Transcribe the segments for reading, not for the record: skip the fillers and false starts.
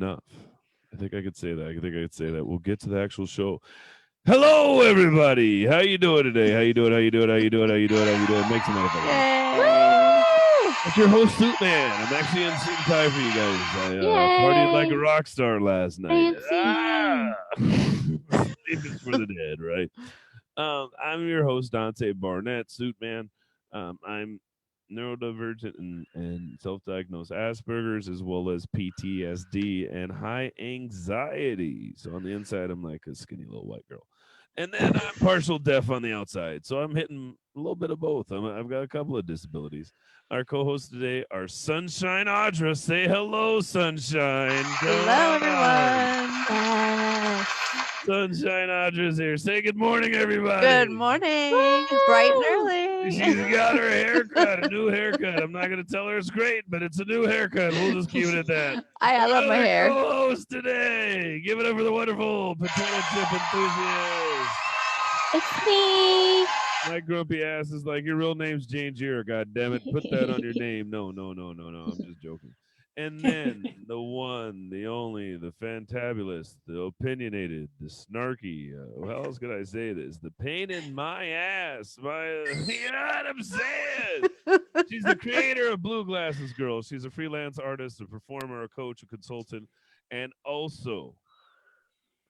enough. I think I could say that. We'll get to the actual show. Hello, everybody. How you doing today? How you doing? Make some motherfuckers. It's your host, SuitMan. I'm actually in suit and tie for you guys. I partied like a rock star last night. Sleep is for the dead, right? I'm your host, Dante Barnett, SuitMan. I'm neurodivergent and self-diagnosed Asperger's, as well as PTSD and high anxiety. So on the inside, I'm like a skinny little white girl. And then I'm partial deaf on the outside. So I'm hitting a little bit of both. I've got a couple of disabilities. Our co-hosts today are Sunshine Audra. Say hello, Sunshine. Hello, everyone. Sunshine Audra's here. Say good morning, everybody. Good morning. It's bright and early. She's got her haircut, a new haircut. I'm not going to tell her it's great, but it's a new haircut. We'll just keep it at that. I love my hair. Co-host today. Give it up for the wonderful potato chip enthusiast. It's me. My grumpy ass is like, your real name's Jane Gier. God damn it. Put that on your name. No. I'm just joking. And then the one, the only, the fantabulous, the opinionated, the snarky, how else could I say this? The pain in my ass. You know what I'm saying? She's the creator of BlueGlassesGirl. She's a freelance artist, a performer, a coach, a consultant, and also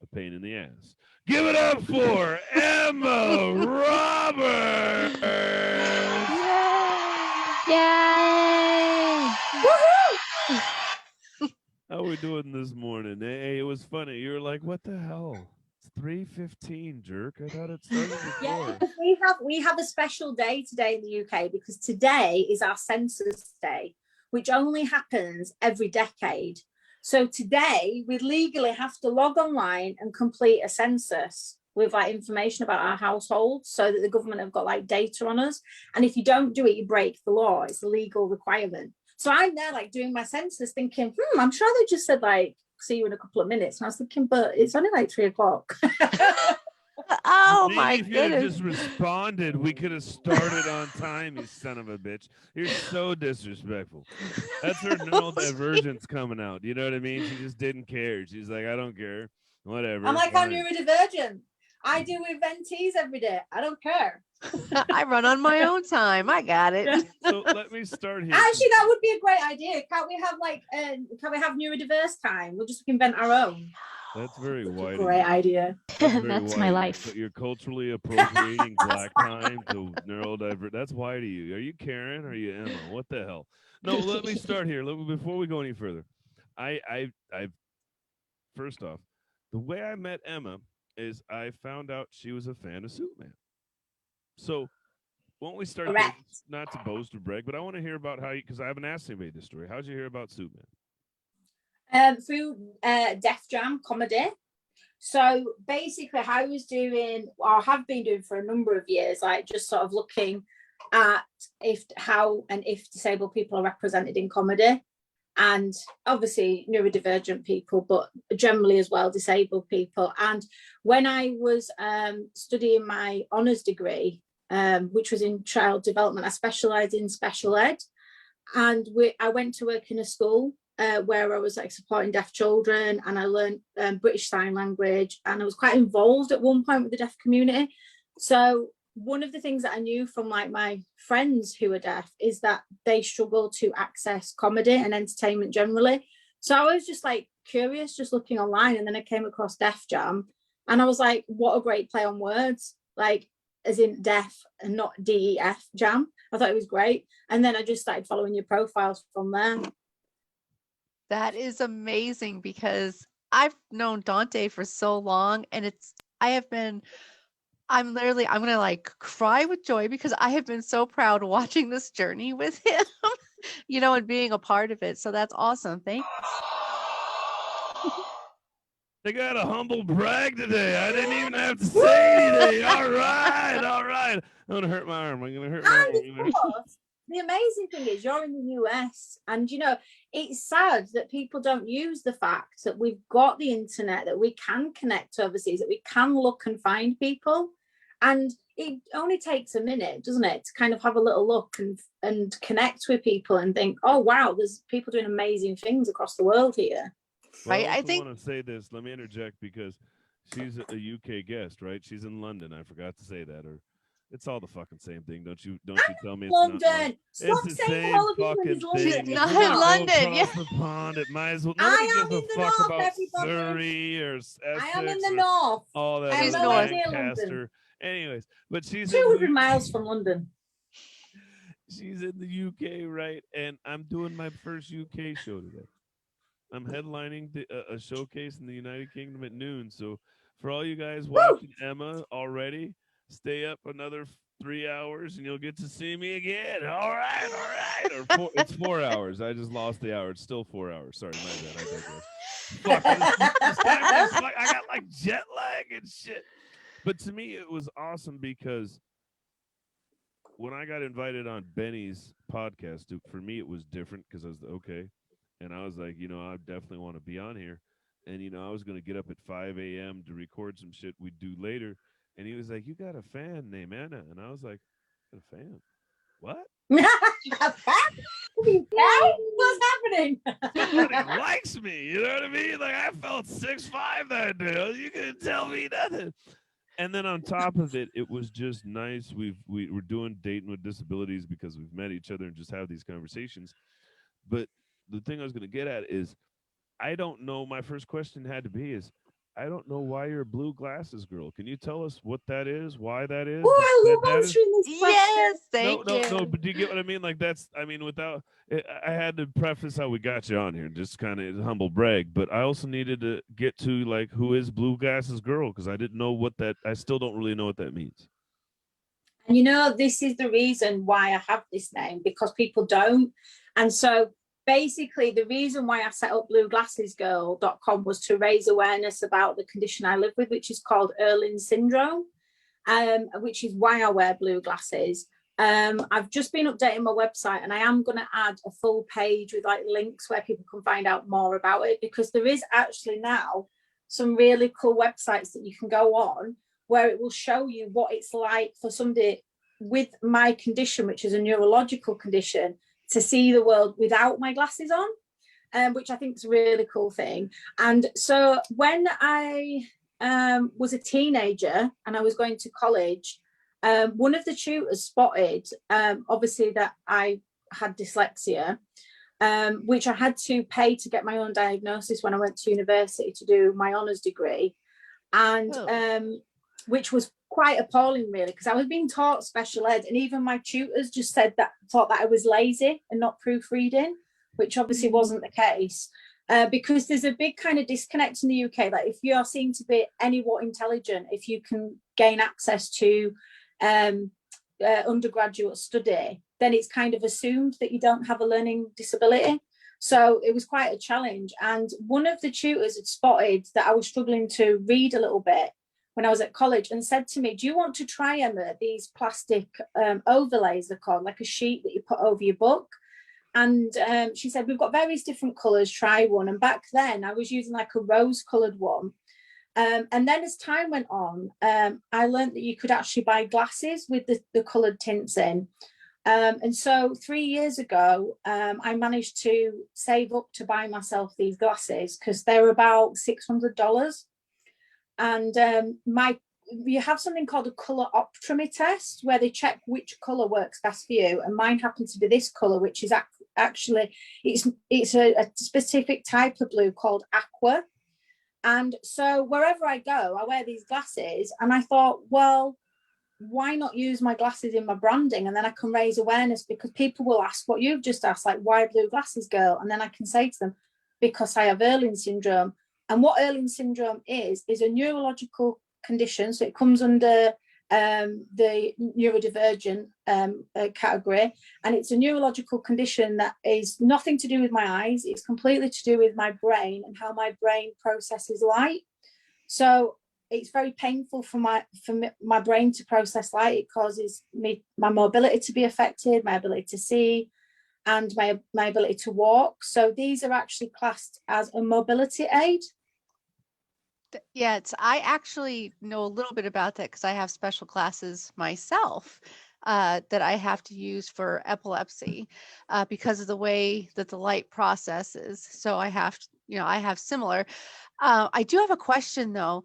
a pain in the ass. Give it up for Emma Roberts. Yay! Woohoo! How are we doing this morning? Hey, it was funny. You were like, what the hell? It's 3:15, jerk. I thought it started before. Yeah, we have a special day today in the UK because today is our census day, which only happens every decade. So today we legally have to log online and complete a census with like information about our household so that the government have got like data on us. And if you don't do it, you break the law. It's a legal requirement. So I'm there like doing my census thinking, I'm sure they just said like, see you in a couple of minutes. And I was thinking, but it's only like 3 o'clock. Oh Maybe my if you had goodness. just responded, we could have started on time, you son of a bitch. You're so disrespectful. That's her neurodivergence coming out. You know what I mean? She just didn't care. She's like, I don't care. Whatever. I'm like, I'm neurodivergent. I do eventees every day. I don't care. I run on my own time. I got it. So let me start here. Actually, that would be a great idea. Can't we have neurodiverse time? We'll just invent our own. That's very white. Great idea. That's my life. But you're culturally appropriating black time to neurodivergent. That's white to you. Are you Karen? Or are you Emma? What the hell? No, let me start here. Before we go any further, I first off, the way I met Emma is I found out she was a fan of SuitMan. So won't we start there, not to boast or brag, but I want to hear about how you, because I haven't asked anybody this story. How'd you hear about SuitMan? Through Def Jam comedy. So basically I was doing, or have been doing for a number of years, like just sort of looking at how disabled people are represented in comedy. And obviously neurodivergent people, but generally as well disabled people. And when I was studying my honours degree, which was in child development, I specialised in special ed. And I went to work in a school where I was like supporting deaf children, and I learned British Sign Language, and I was quite involved at one point with the deaf community. So one of the things that I knew from like my friends who are deaf is that they struggle to access comedy and entertainment generally. So I was just like curious, just looking online, and then I came across Def Jam, and I was like, what a great play on words, like as in deaf and not DEF jam. I thought it was great. And then I just started following your profiles from there. That is amazing because I've known Dante for so long, and I'm gonna like cry with joy because I have been so proud watching this journey with him, and being a part of it. So that's awesome. Thanks. They got a humble brag today. I didn't even have to say anything. All right. I'm gonna hurt my arm. The amazing thing is you're in the US, and it's sad that people don't use the fact that we've got the internet, that we can connect to overseas, that we can look and find people. And it only takes a minute, doesn't it, to kind of have a little look and connect with people and think, oh wow, there's people doing amazing things across the world here. Well, right? I I also think want to say this. Let me interject because she's a UK guest, right? She's in London. I forgot to say that, or it's all the fucking same thing. Don't you tell me it's not in London. London. It's Stop the saying the same whole of England is fucking she's London. thing. If It's you're not in gonna not. go London. Yeah. across the pond, it might as well. Nobody I gives am a in the fuck north, about everybody. Surrey or I am in Essex the or north. all that I have She's other no north. idea London. Lancaster. Anyways, but she's 200 miles from London. she's in the UK, right? And I'm doing my first UK show today. I'm headlining a showcase in the United Kingdom at noon. So for all you guys Woo! watching Emma already, stay up another 3 hours and you'll get to see me again. All right, all right. It's 4 hours. I just lost the hour. It's still 4 hours. Sorry, my bad. I digress. Fuck, I got like jet lag and shit. But to me, it was awesome because when I got invited on Benny's podcast, for me it was different because I was okay, and I was like, I definitely want to be on here, and I was gonna get up at 5 a.m. to record some shit we'd do later, and he was like, "You got a fan named Anna," and I was like, "A fan? What? What's happening? Somebody likes me, you know what I mean? Like I felt 6'5" that day. You couldn't tell me nothing." And then on top of it, it was just nice. We're doing dating with disabilities because we've met each other and just have these conversations. But the thing I was going to get at is, I don't know. My first question had to be is, I don't know why you're a blue glasses girl. Can you tell us what that is? Why that is? Oh, I That love is? answering this question. Yes, thank No, you. but do you get what I mean? Like without, I had to preface how we got you on here, just kind of humble brag. But I also needed to get to like who is Blue Glasses Girl because I didn't know what that. I still don't really know what that means. And this is the reason why I have this name, because people don't. And so basically the reason why I set up BlueGlassesGirl.com was to raise awareness about the condition I live with, which is called Erlen Syndrome, which is why I wear blue glasses. I've just been updating my website, and I am going to add a full page with like links where people can find out more about it, because there is actually now some really cool websites that you can go on where it will show you what it's like for somebody with my condition, which is a neurological condition, to see the world without my glasses on, which I think is a really cool thing. And so when I was a teenager and I was going to college, one of the tutors spotted, obviously, that I had dyslexia, which I had to pay to get my own diagnosis when I went to university to do my honours degree. And which was quite appalling, really, because I was being taught special ed, and even my tutors just thought that I was lazy and not proofreading, which obviously wasn't the case. Because there's a big kind of disconnect in the UK that if you are seen to be anywhat intelligent, if you can gain access to undergraduate study, then it's kind of assumed that you don't have a learning disability. So it was quite a challenge. And one of the tutors had spotted that I was struggling to read a little bit when I was at college, and said to me, "Do you want to try, Emma, these plastic overlays, they're called, like a sheet that you put over your book?" And she said, "We've got various different colours, try one." And back then I was using like a rose coloured one. And then as time went on, I learned that you could actually buy glasses with the coloured tints in. And so 3 years ago, I managed to save up to buy myself these glasses, because they're about $600. And you have something called a colour optometry test, where they check which colour works best for you. And mine happens to be this colour, which is actually, it's a specific type of blue called aqua. And so wherever I go, I wear these glasses. And I thought, well, why not use my glasses in my branding? And then I can raise awareness, because people will ask what you've just asked, like, why Blue Glasses Girl? And then I can say to them, because I have Erlen Syndrome. And what Erlen Syndrome is a neurological condition. So it comes under the Neurodivergent category. And it's a neurological condition that is nothing to do with my eyes. It's completely to do with my brain and how my brain processes light. So it's very painful for my brain to process light. It causes my mobility to be affected, my ability to see, and my ability to walk. So these are actually classed as a mobility aid. Yeah, I actually know a little bit about that because I have special classes myself that I have to use for epilepsy because of the way that the light processes. So I have I have similar. I do have a question though,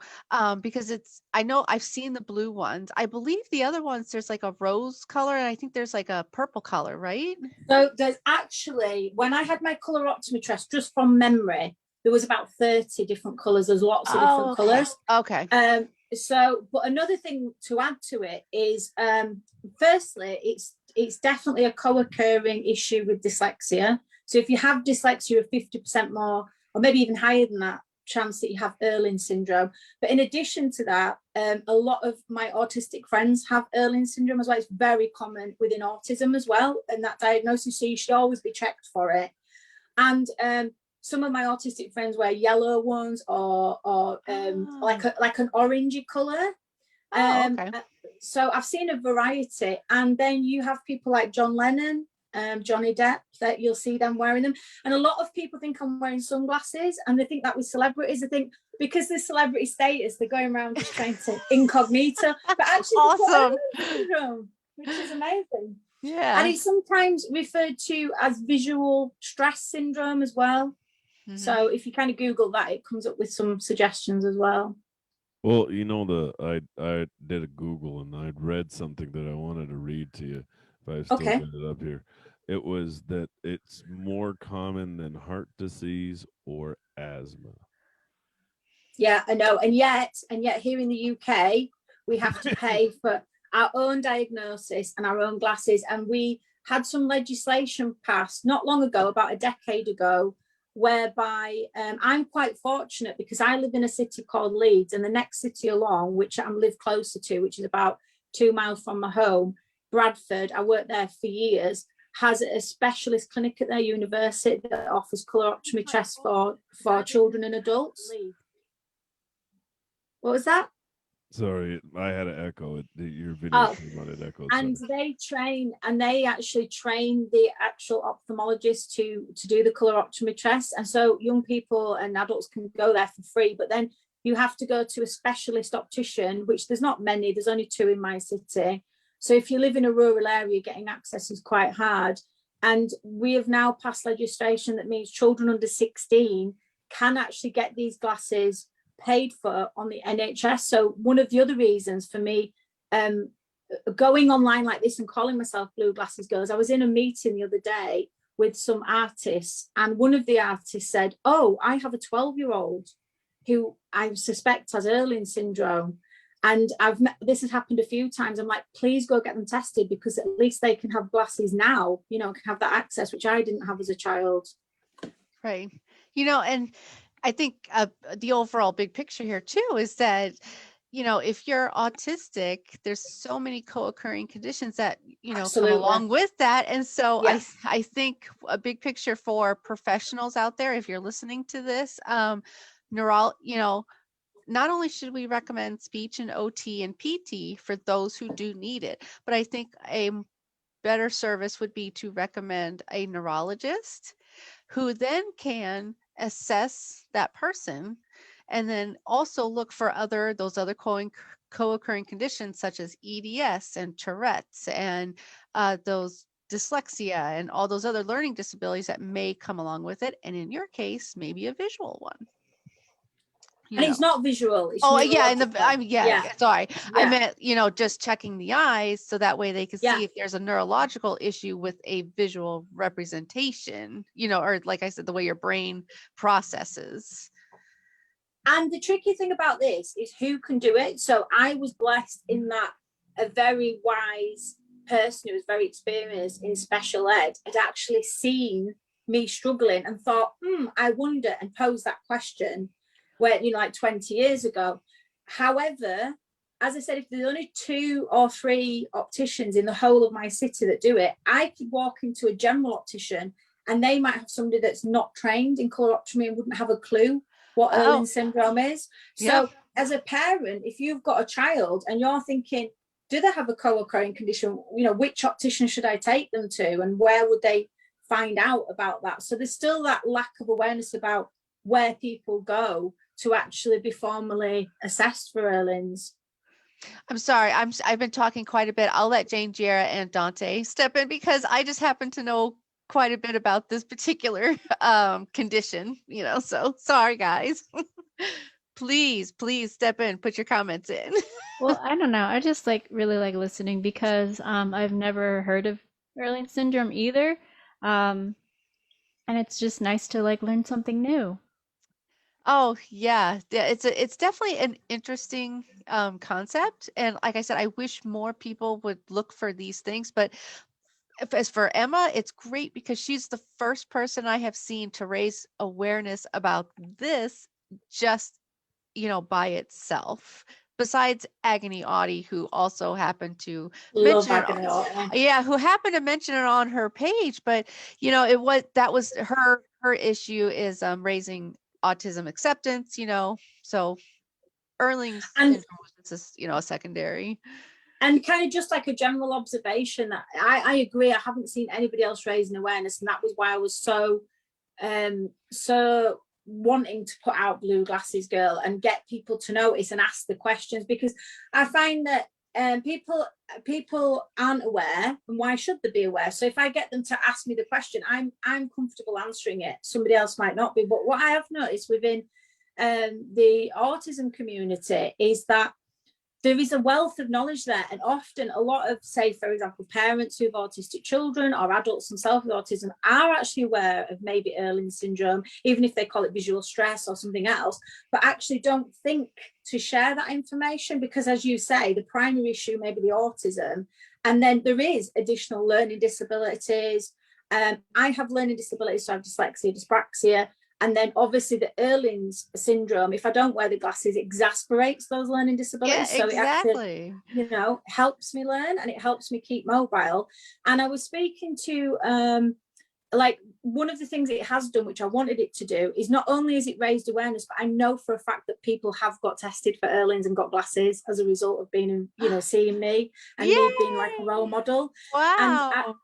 because I know I've seen the blue ones. I believe the other ones, there's like a rose color, and I think there's like a purple color, right? So there's actually, when I had my colour optometrist, just from memory, there was about 30 different colours. There's lots of different colours. Okay. But another thing to add to it is, firstly, it's definitely a co-occurring issue with dyslexia. So if you have dyslexia, you're 50% more, or maybe even higher than that, chance that you have Erlen syndrome. But in addition to that, a lot of my autistic friends have Erlen syndrome as well. It's very common within autism as well, and that diagnosis, so you should always be checked for it. And some of my autistic friends wear yellow ones, or like an orangey color. Okay. So I've seen a variety. And then you have people like John Lennon, Johnny Depp, that you'll see them wearing them. And a lot of people think I'm wearing sunglasses, and they think that with celebrities. I think because there's celebrity status, they're going around just trying to incognito. But actually, awesome. Syndrome, which is amazing. Yeah. And it's sometimes referred to as visual stress syndrome as well. Mm-hmm. So if you kind of Google that, it comes up with some suggestions as well. Well, I did a Google, and I'd read something that I wanted to read to you. If I've still got it up here. It was that it's more common than heart disease or asthma. Yeah, I know. And yet here in the UK, we have to pay for our own diagnosis and our own glasses. And we had some legislation passed not long ago, about a decade ago, whereby I'm quite fortunate because I live in a city called Leeds, and the next city along, which I live closer to, which is about 2 miles from my home, Bradford, I worked there for years, has a specialist clinic at their university that offers colour optometry for children and adults. What was that? Sorry, I had an echo. Your video came on an echo. And they actually train the actual ophthalmologist to do the colour optometry. And so young people and adults can go there for free, but then you have to go to a specialist optician, which there's not many, there's only 2 in my city. So if you live in a rural area, getting access is quite hard. And we have now passed legislation that means children under 16 can actually get these glasses paid for on the NHS. So one of the other reasons for me going online like this and calling myself Blue Glasses Girls, I was in a meeting the other day with some artists, and one of the artists said, "Oh, I have a 12-year-old who I suspect has Erlen syndrome. And this has happened a few times. I'm like, please go get them tested, because at least they can have glasses now, can have that access, which I didn't have as a child." Right. And I think the overall big picture here too is that, if you're autistic, there's so many co-occurring conditions that, come along with that. And so I think a big picture for professionals out there, if you're listening to this, not only should we recommend speech and OT and PT for those who do need it, but I think a better service would be to recommend a neurologist who then can assess that person, and then also look for those other co-occurring conditions such as EDS and Tourette's and those dyslexia and all those other learning disabilities that may come along with it. And in your case, maybe a visual one. It's not visual. It's sorry. Yeah. I meant, just checking the eyes so that way they can see if there's a neurological issue with a visual representation, or like I said, the way your brain processes. And the tricky thing about this is who can do it. So I was blessed in that a very wise person who was very experienced in special ed had actually seen me struggling and thought, I wonder, and posed that question where, like 20 years ago. However, as I said, if there's only 2 or 3 opticians in the whole of my city that do it, I could walk into a general optician and they might have somebody that's not trained in colour optometry and wouldn't have a clue what Erlen syndrome is. So as a parent, if you've got a child and you're thinking, do they have a co-occurring condition? Which optician should I take them to, and where would they find out about that? So there's still that lack of awareness about where people go to actually be formally assessed for Erlen's. I'm sorry, I've been talking quite a bit. I'll let Jane, Jera, and Dante step in because I just happen to know quite a bit about this particular condition, so sorry guys. Please step in, put your comments in. Well, I don't know. I just really like listening because I've never heard of Erlen Syndrome either. And it's just nice to learn something new. Oh yeah, it's definitely an interesting concept, and like I said, I wish more people would look for these things. But as for Emma, it's great because she's the first person I have seen to raise awareness about this, just by itself. Besides Agony Audie, who also happened to Love mention Agony Audie. yeah, who happened to mention it on her page, but that was her issue is raising autism acceptance, so Erling syndrome was just a secondary. And kind of just like a general observation that I agree, I haven't seen anybody else raising awareness, and that was why I was so wanting to put out Blue Glasses Girl and get people to notice and ask the questions, because I find that people aren't aware, and why should they be aware? So if I get them to ask me the question, I'm comfortable answering it. Somebody else might not be. But what I have noticed within the autism community is that there is a wealth of knowledge there, and often a lot of, say, for example, parents who have autistic children or adults themselves with autism are actually aware of maybe Erlen syndrome, even if they call it visual stress or something else, but actually don't think to share that information because, as you say, the primary issue may be the autism, and then there is additional learning disabilities. I have learning disabilities, so I have dyslexia, dyspraxia. And then obviously the Erlen's syndrome, if I don't wear the glasses, exasperates those learning disabilities. Yeah, so exactly. it actually, helps me learn and it helps me keep mobile. And I was speaking to, one of the things it has done, which I wanted it to do, is not only has it raised awareness, but I know for a fact that people have got tested for Erlen's and got glasses as a result of being, seeing me and me being like a role model. Wow.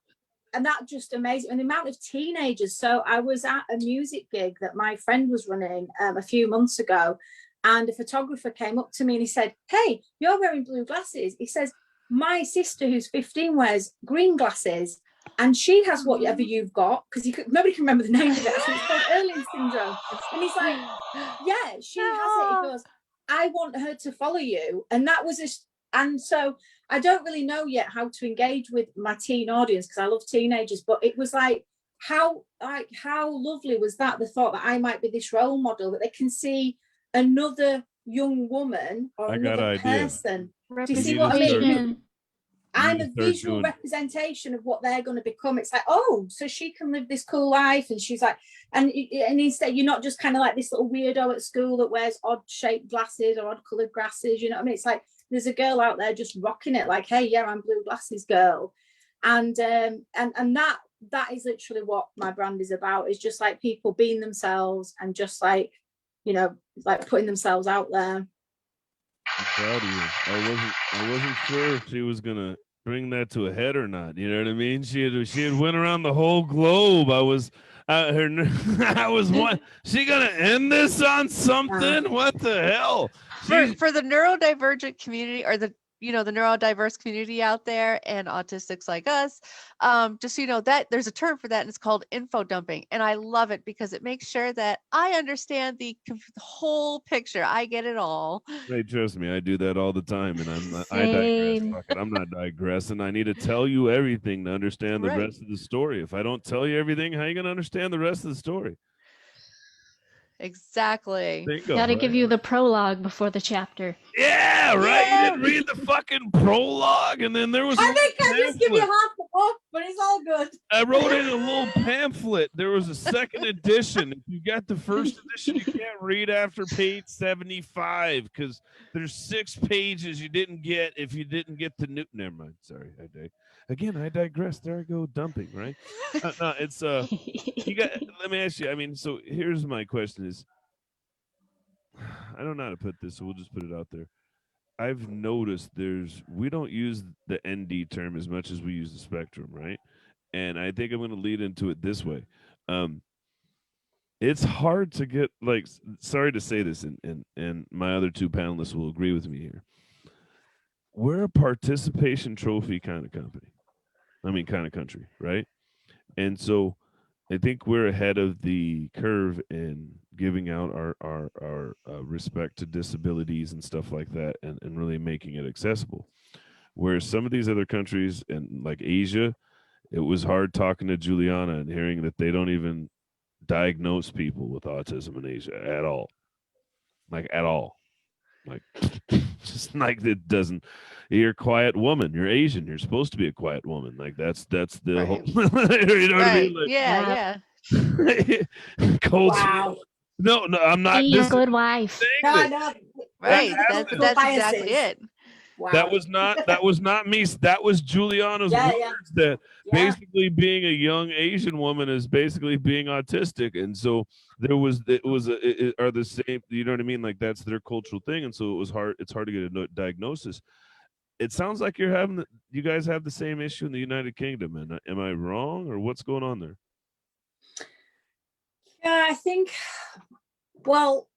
And that just amazing. And the amount of teenagers. So I was at a music gig that my friend was running a few months ago, and a photographer came up to me and he said, "Hey, you're wearing blue glasses." He says, "My sister who's 15 wears green glasses and she has whatever you've got," because nobody can remember the name of it. So it's called Erlen syndrome. And he's like, "Yeah, she has it." He goes, "I want her to follow you." And that was and so I don't really know yet how to engage with my teen audience because I love teenagers, but it was how lovely was that, the thought that I might be this role model, that they can see another young woman or another person. Do you see what I mean? I'm a visual representation of what they're going to become. It's like, oh, so she can live this cool life, and she's like, and instead you're not just kind of like this little weirdo at school that wears odd shaped glasses or odd coloured glasses, you know what I mean? It's like there's a girl out there just rocking it, like, hey, yeah, I'm Blue Glasses Girl. And that is literally what my brand is about, is just like people being themselves and just like putting themselves out there. I'm proud of you. I wasn't sure if she was gonna bring that to a head or not. You know what I mean? She had went around the whole globe. I was what? She gonna end this on something? What the hell? For the neurodivergent community, or the neurodiverse community out there, and autistics like us, just so you know, that there's a term for that, and it's called info dumping, and I love it because it makes sure that I understand the whole picture. I get it all. Hey, trust me, I do that all the time, and I digress. Fuck it, I'm not digressing. I need to tell you everything to understand the rest of the story. If I don't tell you everything, how are you gonna understand the rest of the story? Exactly. Gotta give you the prologue before the chapter. Yeah, right. Yeah. You didn't read the fucking prologue, and then there was. I think I just give you half the book, but it's all good. I wrote in a little pamphlet. There was a second edition. If you got the first edition, you can't read after page 75 because there's 6 pages you didn't get if you didn't get the new. Never mind. Sorry, I digress. There I go, dumping. Right? No, it's You got. Let me ask you. I mean, so here's my question: is I don't know how to put this, so we'll just put it out there. I've noticed we don't use the ND term as much as we use the spectrum, right? And I think I'm going to lead into it this way. It's hard to get, sorry to say this, and my other 2 panelists will agree with me here. We're a participation trophy kind of company. I mean, kind of country, right? And so I think we're ahead of the curve in giving out our respect to disabilities and stuff like that, and really making it accessible. Whereas some of these other countries in like Asia, it was hard talking to Juliana and hearing that they don't even diagnose people with autism in Asia at all. Like at all. Like just like it doesn't. You're a quiet woman. You're Asian. You're supposed to be a quiet woman. Like that's the whole. Right. You know what I mean? Right. Like, Yeah. Yeah. culture. Wow. No, I'm not. Be a good wife. No, I This, know. Right. That's That's exactly it. Wow. that was not me. That was Juliana's Yeah, words. yeah. That Yeah. basically being a young Asian woman is basically being autistic, and so are the same. You know what I mean? Like that's their cultural thing, and so it was hard. It's hard to get a diagnosis. It sounds like you guys have the same issue in the United Kingdom, and am I wrong, or what's going on there? Yeah, I think, well,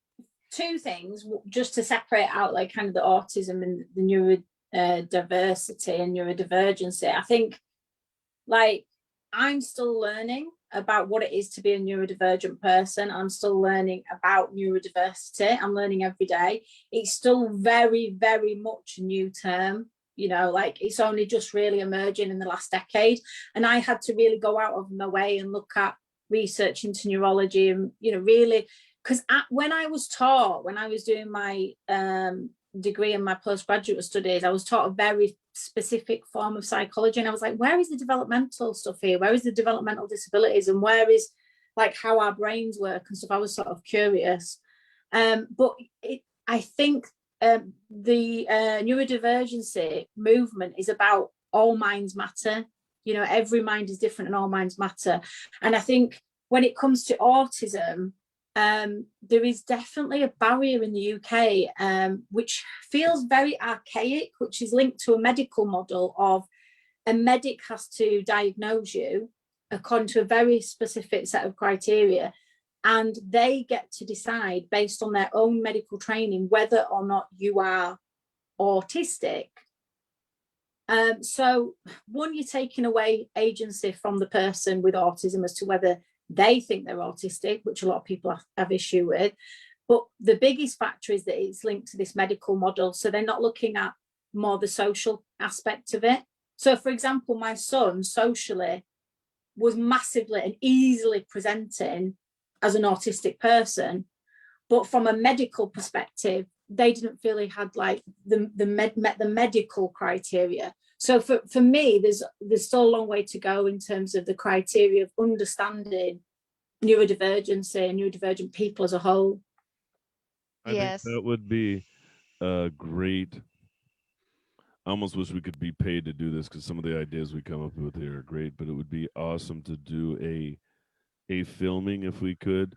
two things, just to separate out like kind of the autism and the neurodiversity and neurodivergency. I think like I'm still learning about what it is to be a neurodivergent person. I'm still learning about neurodiversity. I'm learning every day. It's still very, very much a new term. You know, like it's only just really emerging in the last decade. And I had to really go out of my way and look at research into neurology and, you know, really, because when I was doing my degree and my postgraduate studies, I was taught a very specific form of psychology. And I was like, where is the developmental stuff here? Where is the developmental disabilities? And where is like how our brains work and stuff? I was sort of curious. But I think the neurodivergency movement is about all minds matter. You know, every mind is different and all minds matter. And I think when it comes to autism, there is definitely a barrier in the UK, which feels very archaic, which is linked to a medical model of a medic has to diagnose you according to a very specific set of criteria. And they get to decide based on their own medical training whether or not you are autistic. So one, you're taking away agency from the person with autism as to whether they think they're autistic, which a lot of people have issue with. But the biggest factor is that it's linked to this medical model. So they're not looking at more the social aspect of it. So for example, my son socially was massively and easily presenting as an autistic person. But from a medical perspective, they didn't feel he had like met the medical criteria. So for me, there's still a long way to go in terms of the criteria of understanding neurodivergency and neurodivergent people as a whole. I think Yes. that would be a great. I almost wish we could be paid to do this because some of the ideas we come up with here are great, but it would be awesome to do a filming if we could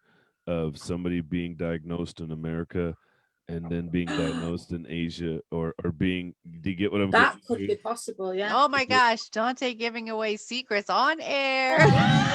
of somebody being diagnosed in America and then being diagnosed in Asia or being. Do you get what I'm That getting could to? be possible, yeah. Oh my gosh, Dante giving away secrets on air.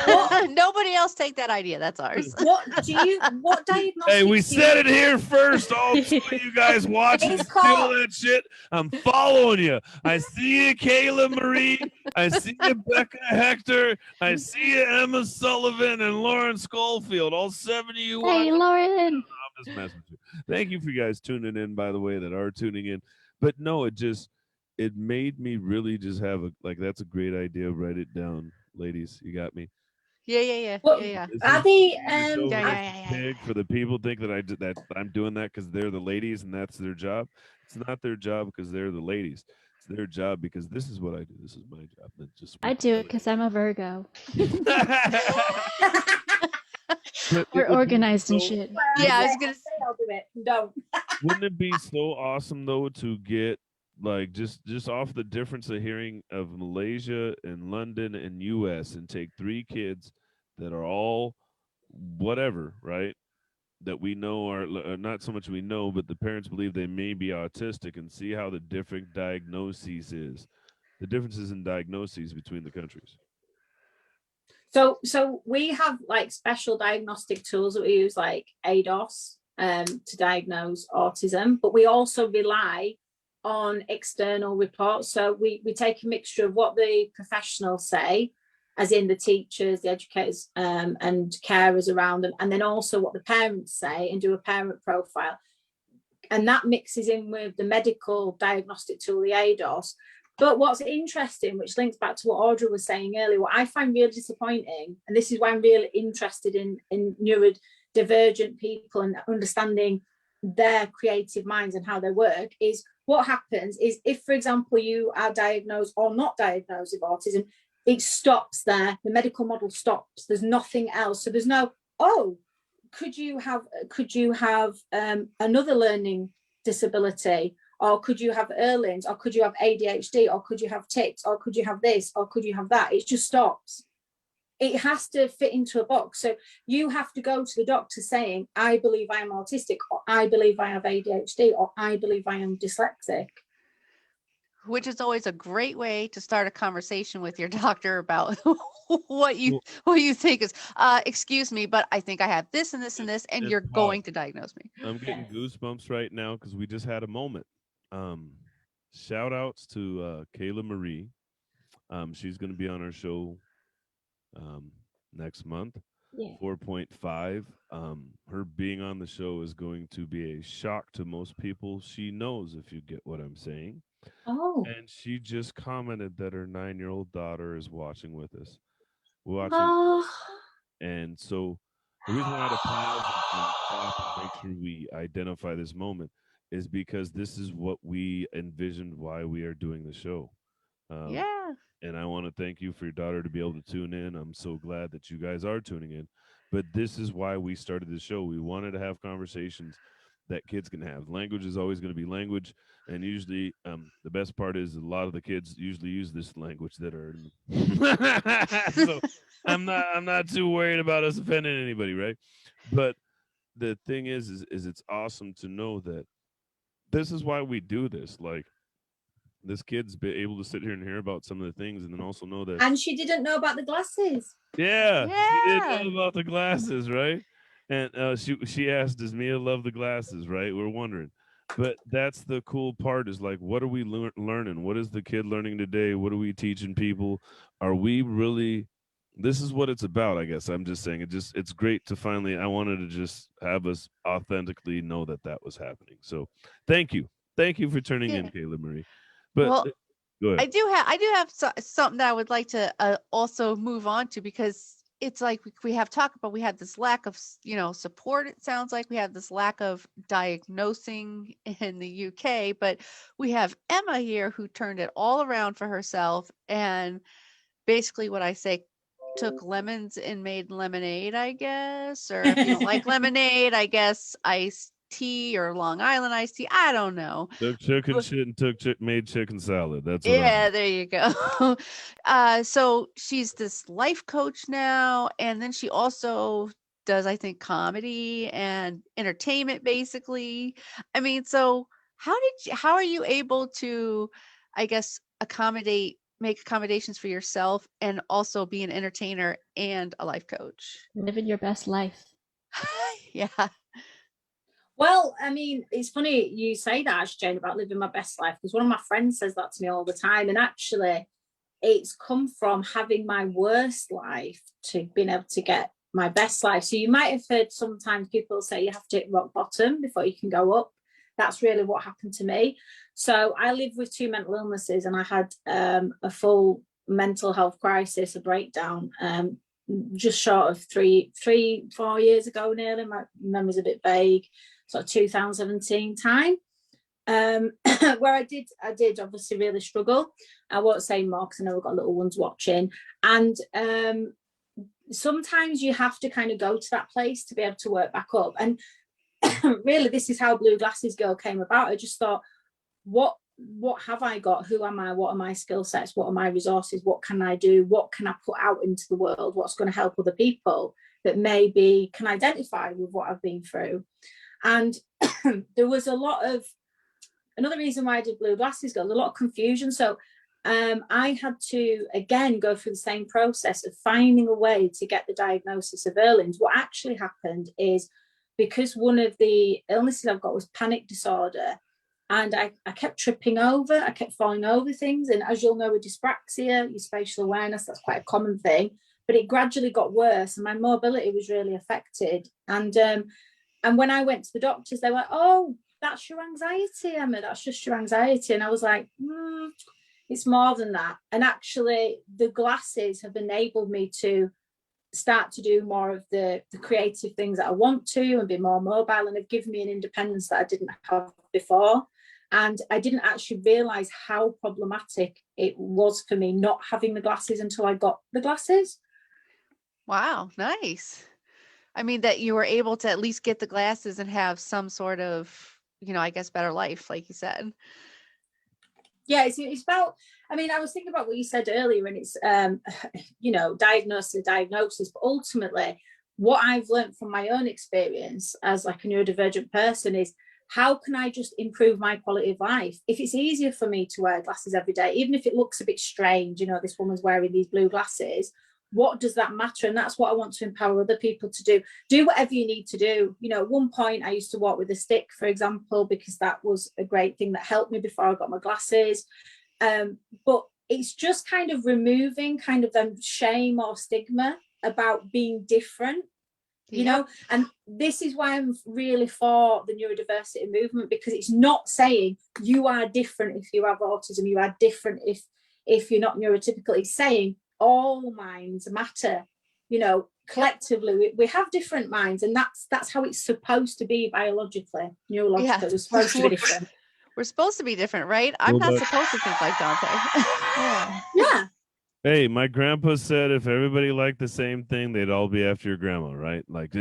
What? Nobody else take that idea. That's ours. What diagnostics? Hey, we do said you- it here first. All two of you guys watching, It's steal called- that shit. I'm following you. I see you, Kayla Marie. I see you, Becca Hector. I see you, Emma Sullivan and Lauren Schofield. All 7 of you Hey, watching. Lauren. I'm just messing with you. Thank you for you guys tuning in, by the way, that are tuning in. But no, it made me really just have that's a great idea. Write it down, ladies. You got me. Yeah. Well, Yeah. This Are is they, so Yeah. big for the people think that I'm doing that because they're the ladies and that's their job. It's not their job because they're the ladies. It's their job because this is what I do. This is my job. That just I do it because I'm a Virgo. But it We're would be organized and so- shit. Yeah, I was say- gonna say I'll do it. Don't. Wouldn't it be so awesome though to get like just off the difference of hearing of Malaysia and London and US and take 3 kids that are all whatever, right? That we know are not so much we know, but the parents believe they may be autistic and see how the different diagnoses is. The differences in diagnoses between the countries. So we have like special diagnostic tools that we use, like ADOS, to diagnose autism, but we also rely on external reports. So we take a mixture of what the professionals say, as in the teachers, the educators, and carers around them, and then also what the parents say, and do a parent profile. And that mixes in with the medical diagnostic tool, the ADOS. But what's interesting, which links back to what Audrey was saying earlier, what I find really disappointing, and this is why I'm really interested in neurodivergent people and understanding their creative minds and how they work, is what happens is if, for example, you are diagnosed or not diagnosed with autism, it stops there. The medical model stops. There's nothing else. So there's no, oh, could you have another learning disability, or could you have Erlen's, or could you have ADHD, or could you have tics, or could you have this, or could you have that? It just stops. It has to fit into a box. So you have to go to the doctor saying, I believe I am autistic, or I believe I have ADHD, or I believe I am dyslexic. Which is always a great way to start a conversation with your doctor about what you think is, excuse me, but I think I have this and this and this, and you're going to diagnose me. I'm getting goosebumps right now because we just had a moment. Shout outs to Kayla Marie. She's going to be on our show next month. Yeah. 4.5. Her being on the show is going to be a shock to most people. She knows, if you get what I'm saying. Oh. And she just commented that her 9-year-old daughter is watching with us. And so the reason why I had to pause and stop and make sure we identify this moment is because this is what we envisioned why we are doing the show. Yeah. And I want to thank you for your daughter to be able to tune in. I'm so glad that you guys are tuning in. But this is why we started the show. We wanted to have conversations that kids can have. Language is always going to be language. And usually the best part is a lot of the kids usually use this language that are so I'm not too worried about us offending anybody, right? But the thing is it's awesome to know that this is why we do this. Like, this kid's be able to sit here and hear about some of the things, and then also know that. And she didn't know about the glasses. Yeah. She didn't know about the glasses, right? And she asked, does Mia love the glasses, right? We're wondering. But that's the cool part, is like, what are we learning? What is the kid learning today? What are we teaching people? Are we really, this is what it's about, I guess. I'm just saying, it's great to finally, I wanted to just have us authentically know that was happening. So thank you. Thank you for turning in, Kayla Marie. But well, go ahead. I do have something that I would like to also move on to, because it's like we have talked about, we had this lack of, support. It sounds like we have this lack of diagnosing in the UK, but we have Emma here who turned it all around for herself. And basically what I say, took lemons and made lemonade, I guess. Or if you don't like lemonade, I guess iced tea or Long Island iced tea. I don't know. Took chicken shit and made chicken salad. That's what there you go. So she's this life coach now, and then she also does, I think, comedy and entertainment, basically. I mean, so how are you able to, I guess, make accommodations for yourself and also be an entertainer and a life coach? Living your best life. Yeah. Well, I mean, it's funny you say that, actually, Jane, about living my best life, because one of my friends says that to me all the time. And actually, it's come from having my worst life to being able to get my best life. So you might have heard sometimes people say you have to hit rock bottom before you can go up. That's really what happened to me. So I live with 2 mental illnesses, and I had a full mental health crisis, a breakdown, just short of 4 years ago nearly. My memory's a bit vague. Sort of 2017 time, where I did obviously really struggle. I won't say more because I know we've got little ones watching. And sometimes you have to kind of go to that place to be able to work back up. And really, this is how BlueGlassesGirl came about. I just thought, what have I got? Who am I? What are my skill sets? What are my resources? What can I do? What can I put out into the world? What's going to help other people that maybe can identify with what I've been through? And there was another reason why I did BlueGlassesGirl, a lot of confusion. So I had to, again, go through the same process of finding a way to get the diagnosis of Erlen's. What actually happened is, because one of the illnesses I've got was panic disorder, And I kept tripping over, I kept falling over things. And as you'll know, with dyspraxia, your spatial awareness, that's quite a common thing. But it gradually got worse and my mobility was really affected. And when I went to the doctors, they were, oh, that's your anxiety, Emma, that's just your anxiety. And I was like, it's more than that. And actually, the glasses have enabled me to start to do more of the creative things that I want to and be more mobile, and have given me an independence that I didn't have before. And I didn't actually realize how problematic it was for me not having the glasses until I got the glasses. Wow, nice. I mean, that you were able to at least get the glasses and have some sort of, I guess, better life, like you said. Yeah, it's about, I mean, I was thinking about what you said earlier, and it's, diagnosis, but ultimately what I've learned from my own experience as like a neurodivergent person is, how can I just improve my quality of life? If it's easier for me to wear glasses every day, even if it looks a bit strange, this woman's wearing these blue glasses, what does that matter? And that's what I want to empower other people to do. Do whatever you need to do. At one point I used to walk with a stick, for example, because that was a great thing that helped me before I got my glasses. But it's just kind of removing kind of the shame or stigma about being different, and this is why I'm really for the neurodiversity movement, because it's not saying you are different if you have autism, you are different if you're not neurotypical. It's saying all minds matter. Collectively we have different minds, and that's how it's supposed to be biologically, neurologically. We're supposed to be different. We're supposed to be different, right? I'm not supposed to think like Dante. Yeah. Hey, my grandpa said if everybody liked the same thing, they'd all be after your grandma, right? Like,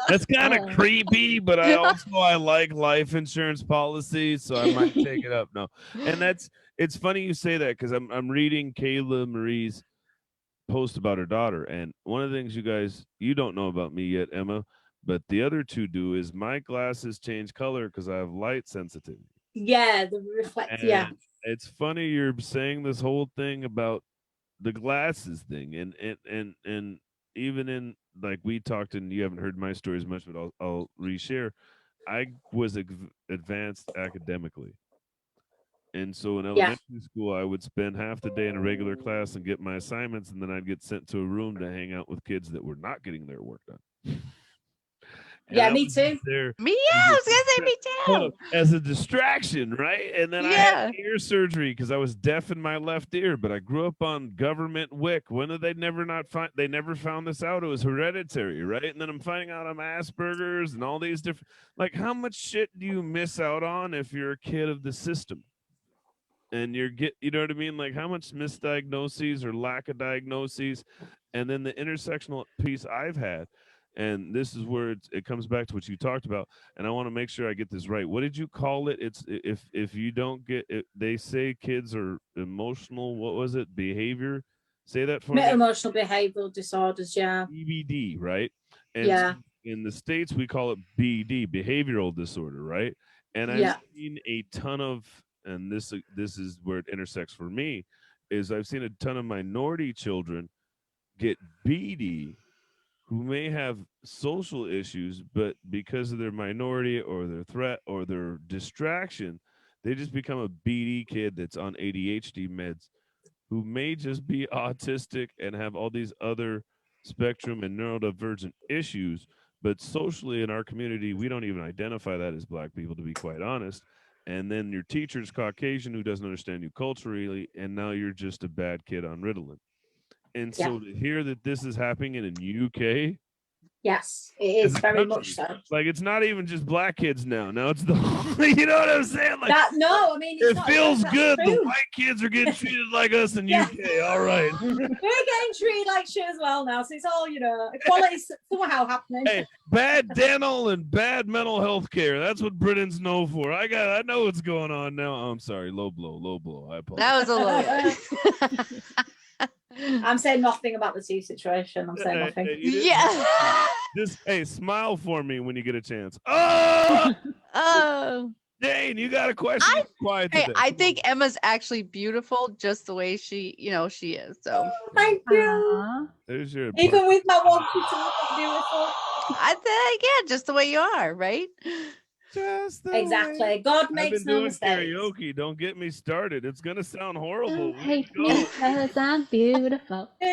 that's kind of creepy, but I like life insurance policies, so I might take it up. No, and it's funny you say that, because I'm reading Kayla Marie's post about her daughter, and one of the things you don't know about me yet, Emma, but the other two do, is my glasses change color because I have light sensitivity. Yeah, the reflect. Yeah. It's funny you're saying this whole thing about the glasses thing, and even in, like, we talked, and you haven't heard my story as much, but I'll reshare. I was advanced academically, and so in elementary school I would spend half the day in a regular class and get my assignments, and then I'd get sent to a room to hang out with kids that were not getting their work done. Yeah, me too. I was gonna say me too. As a distraction, right? And then I had ear surgery because I was deaf in my left ear. But I grew up on government WIC. When did they never found this out? It was hereditary, right? And then I'm finding out I'm Asperger's and all these different. Like, how much shit do you miss out on if you're a kid of the system? And you know what I mean? Like, how much misdiagnoses or lack of diagnoses, and then the intersectional piece I've had. And this is where it comes back to what you talked about, and I want to make sure I get this right. What did you call it? It's if you don't get it, they say kids are emotional. What was it? Behavior. Say that for me. Emotional behavioral disorders. Yeah. EBD, right? And so in the States we call it BD, behavioral disorder, right? And I've seen a ton of, and this is where it intersects for me, is I've seen a ton of minority children get BD, who may have social issues, but because of their minority or their threat or their distraction, they just become a BD kid that's on ADHD meds, who may just be autistic and have all these other spectrum and neurodivergent issues. But socially in our community, we don't even identify that as Black people, to be quite honest. And then your teacher's Caucasian, who doesn't understand you culturally, and now you're just a bad kid on Ritalin. And so to hear that this is happening in the UK, yes, it is very much so. Like, it's not even just Black kids now. Now it's the you know what I'm saying? Like, I mean, it feels good. The white kids are getting treated like us in UK. All right, we're getting treated like shit as well now. So it's all, equality's somehow happening. Hey, bad dental and bad mental health care. That's what Britain's known for. I know what's going on now. Oh, I'm sorry, low blow. I apologize. That was a low. I'm saying nothing about the tea situation. I'm saying nothing. Just smile for me when you get a chance. Oh, Jane, you got a question? Quiet today. I think Emma's actually beautiful, just the way she is. So thank you. There's your even with my wanting to look beautiful. I think just the way you are, right? Just the way. Exactly. God I've makes been no doing mistakes. karaoke. Don't get me started. It's gonna sound horrible. Hey, Go. because I'm beautiful. Go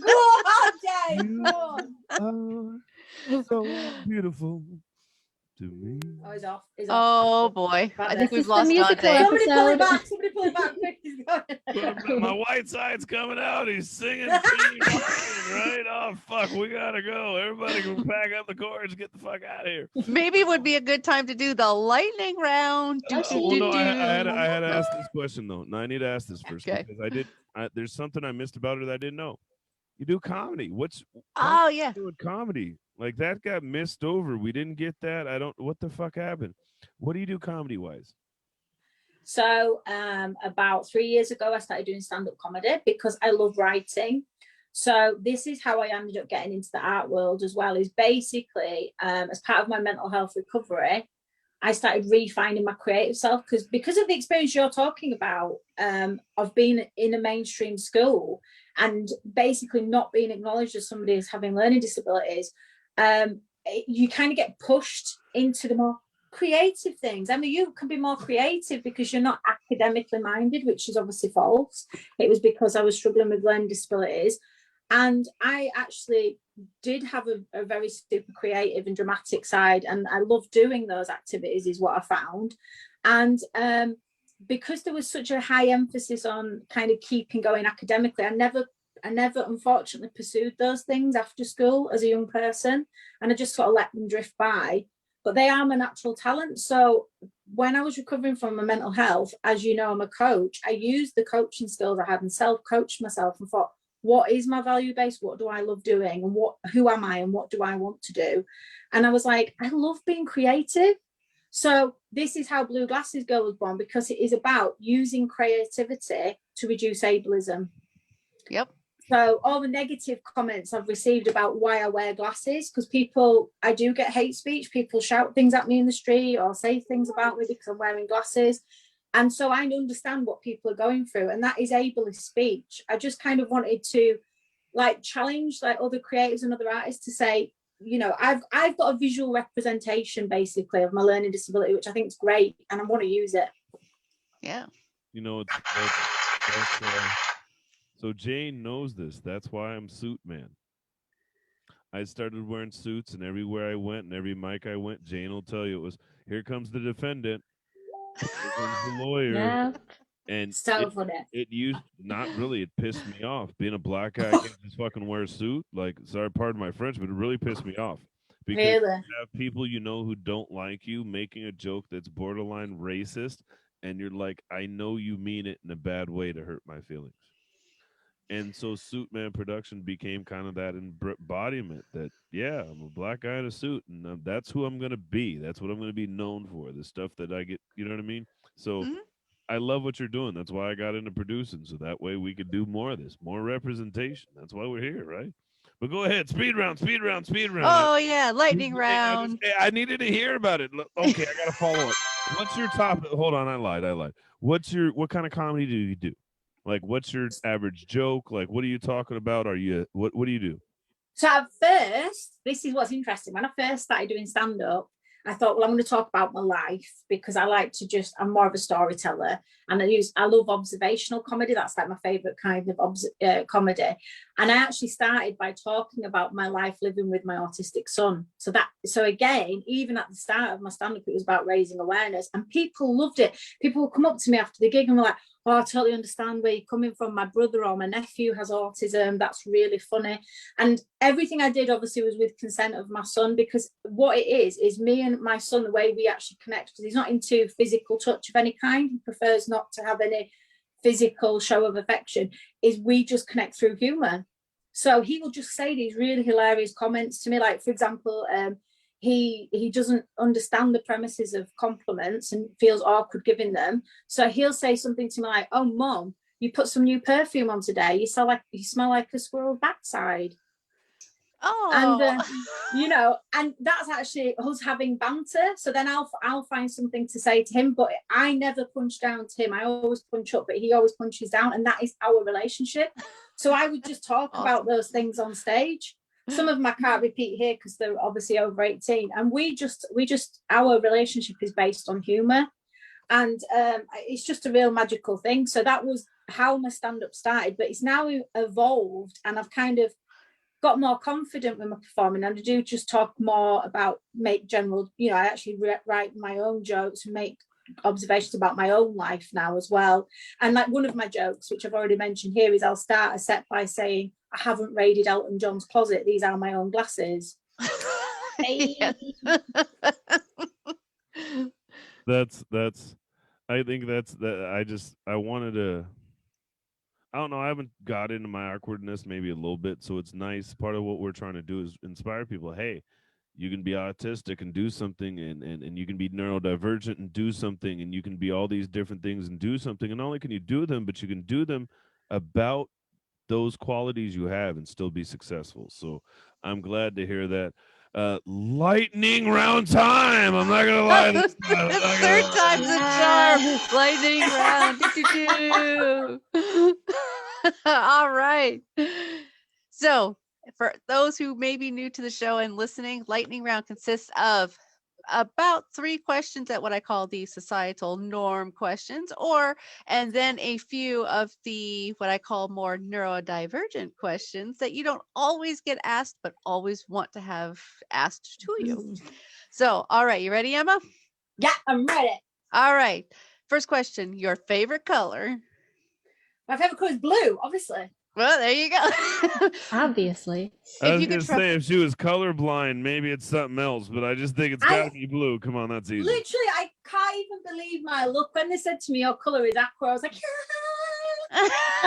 on, James. You Go on. are so beautiful to me. Oh, he's off. He's Oh off. boy, I Right think This we've is the lost musical Dante. Somebody pull it episode. back. Somebody pull it back quick. He's going. My white side's coming out. He's singing Teeny Ryan, right? Oh, fuck. We got to go. Everybody can pack up the chords. Get the fuck out of here. Maybe would be a good time to do the lightning round. Oh, Well, no, I had to Do. ask this question, though. No, I need to ask this first Okay. because there's something I missed about it that I didn't know. You do comedy. Oh yeah. Doing comedy? Like that got missed over. We didn't get that. What the fuck happened? What do you do comedy wise? So about 3 years ago, I started doing stand-up comedy because I love writing. So this is how I ended up getting into the art world as well, is basically as part of my mental health recovery, I started refining my creative self because of the experience you're talking about of being in a mainstream school and basically not being acknowledged as somebody as having learning disabilities. You kind of get pushed into the more creative things. I mean, you can be more creative because you're not academically minded, which is obviously false. It was because I was struggling with learning disabilities. And I actually did have a very super creative and dramatic side. And I love doing those activities is what I found. And because there was such a high emphasis on kind of keeping going academically, I never unfortunately pursued those things after school as a young person. And I just sort of let them drift by. But they are my natural talent. So when I was recovering from my mental health, as you know, I'm a coach. I used the coaching skills I had and self-coached myself and thought, what is my value base? What do I love doing? And who am I? And what do I want to do? And I was like, I love being creative. So this is how BlueGlassesGirl was born, because it is about using creativity to reduce ableism. Yep. So all the negative comments I've received about why I wear glasses, because I do get hate speech. People shout things at me in the street or say things about me because I'm wearing glasses. And so I understand what people are going through, and that is ableist speech. I just kind of wanted to challenge other creators and other artists to say, I've got a visual representation basically of my learning disability, which I think is great, and I want to use it. Yeah. So Jane knows this. That's why I'm SuitMan. I started wearing suits, and everywhere I went and every mic I went, Jane will tell you it was, here comes the defendant, here comes the lawyer. Yeah. And So funny. it pissed me off. Being a black guy, I can't just fucking wear a suit. Sorry, pardon my French, but it really pissed me off. Because really? you have people who don't like you making a joke that's borderline racist, and you're like, I know you mean it in a bad way to hurt my feelings. And so SuitMan production became kind of that embodiment that, yeah, I'm a black guy in a suit, and that's who I'm going to be. That's what I'm going to be known for, the stuff that I get, you know what I mean? So I love what you're doing. That's why I got into producing, so that way we could do more of this, more representation. That's why we're here, right? But go ahead, speed round. Oh yeah, lightning round. I needed to hear about it. Okay, I got to follow up. What's your top? Hold on, I lied. What kind of comedy do you do? What's your average joke? What are you talking about? What do you do? So at first, this is what's interesting. When I first started doing stand-up, I thought, well, I'm going to talk about my life because I like to I'm more of a storyteller, and I love observational comedy. That's my favorite kind of comedy. And I actually started by talking about my life living with my autistic son. So again, even at the start of my stand-up, it was about raising awareness, and people loved it. People would come up to me after the gig and were like, oh, I totally understand where you're coming from. My brother or my nephew has autism. That's really funny. And everything I did obviously was with consent of my son, because what it is me and my son, the way we actually connect, because he's not into physical touch of any kind. He prefers not to have any physical show of affection, is we just connect through humor. So he will just say these really hilarious comments to me. Like, for example, he doesn't understand the premises of compliments and feels awkward giving them. So he'll say something to me like, oh, Mom, you put some new perfume on today. You smell like a squirrel's backside. Oh. And, and that's actually us having banter. So then I'll find something to say to him, but I never punch down to him. I always punch up, but he always punches down. And that is our relationship. So I would just talk about those things on stage. some of them I can't repeat here because they're obviously over 18. And we just our relationship is based on humor, and it's just a real magical thing. So that was how my stand-up started, but it's now evolved, and I've kind of got more confident with my performing, and I do just talk more about make general, I actually write my own jokes and make observations about my own life now as well. And like one of my jokes, which I've already mentioned here, is I'll start a set by saying, I haven't raided Elton John's closet, these are my own glasses. That's I think that's that I wanted to, I don't know, I haven't got into my awkwardness maybe a little bit, so it's nice. Part of what we're trying to do is inspire people. Hey, you can be autistic and do something, and you can be neurodivergent and do something, and you can be all these different things and do something. And not only can you do them, but you can do them about those qualities you have and still be successful. So I'm glad to hear that. Lightning round time. I'm not gonna lie. The third time's a charm. Lightning round. All right. So for those who may be new to the show and listening, lightning round consists of about 3 questions at what I call the societal norm questions, and then a few of the what I call more neurodivergent questions that you don't always get asked, but always want to have asked to you. So, all right, you ready, Emma? Yeah, I'm ready. All right. First question, your favorite color? My favorite color is blue, obviously. Well, there you go. Obviously. I was gonna say, if she was colorblind, maybe it's something else, but I just think it's gotta be blue. Come on, that's easy. Literally, I can't even believe my look when they said to me, your color is aqua. I was like,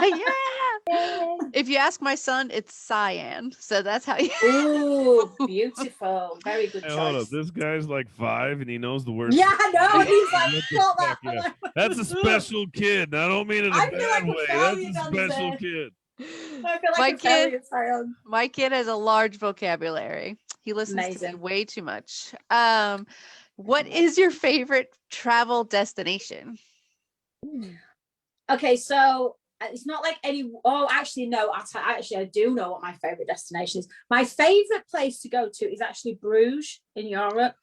yeah. If you ask my son, it's cyan. So that's how you. Ooh, beautiful. Very good choice. Hold up. This guy's like 5 and he knows the word. Yeah, I know. He's like, what the fuck, yeah. That's a special kid. And I don't mean it in a bad way. That's a special kid. I feel like my kid has a large vocabulary. He listens to me way too much. What is your favorite travel destination? Okay, so it's not like any. Oh, actually, no. I do know what my favorite destination is. My favorite place to go to is actually Bruges in Europe.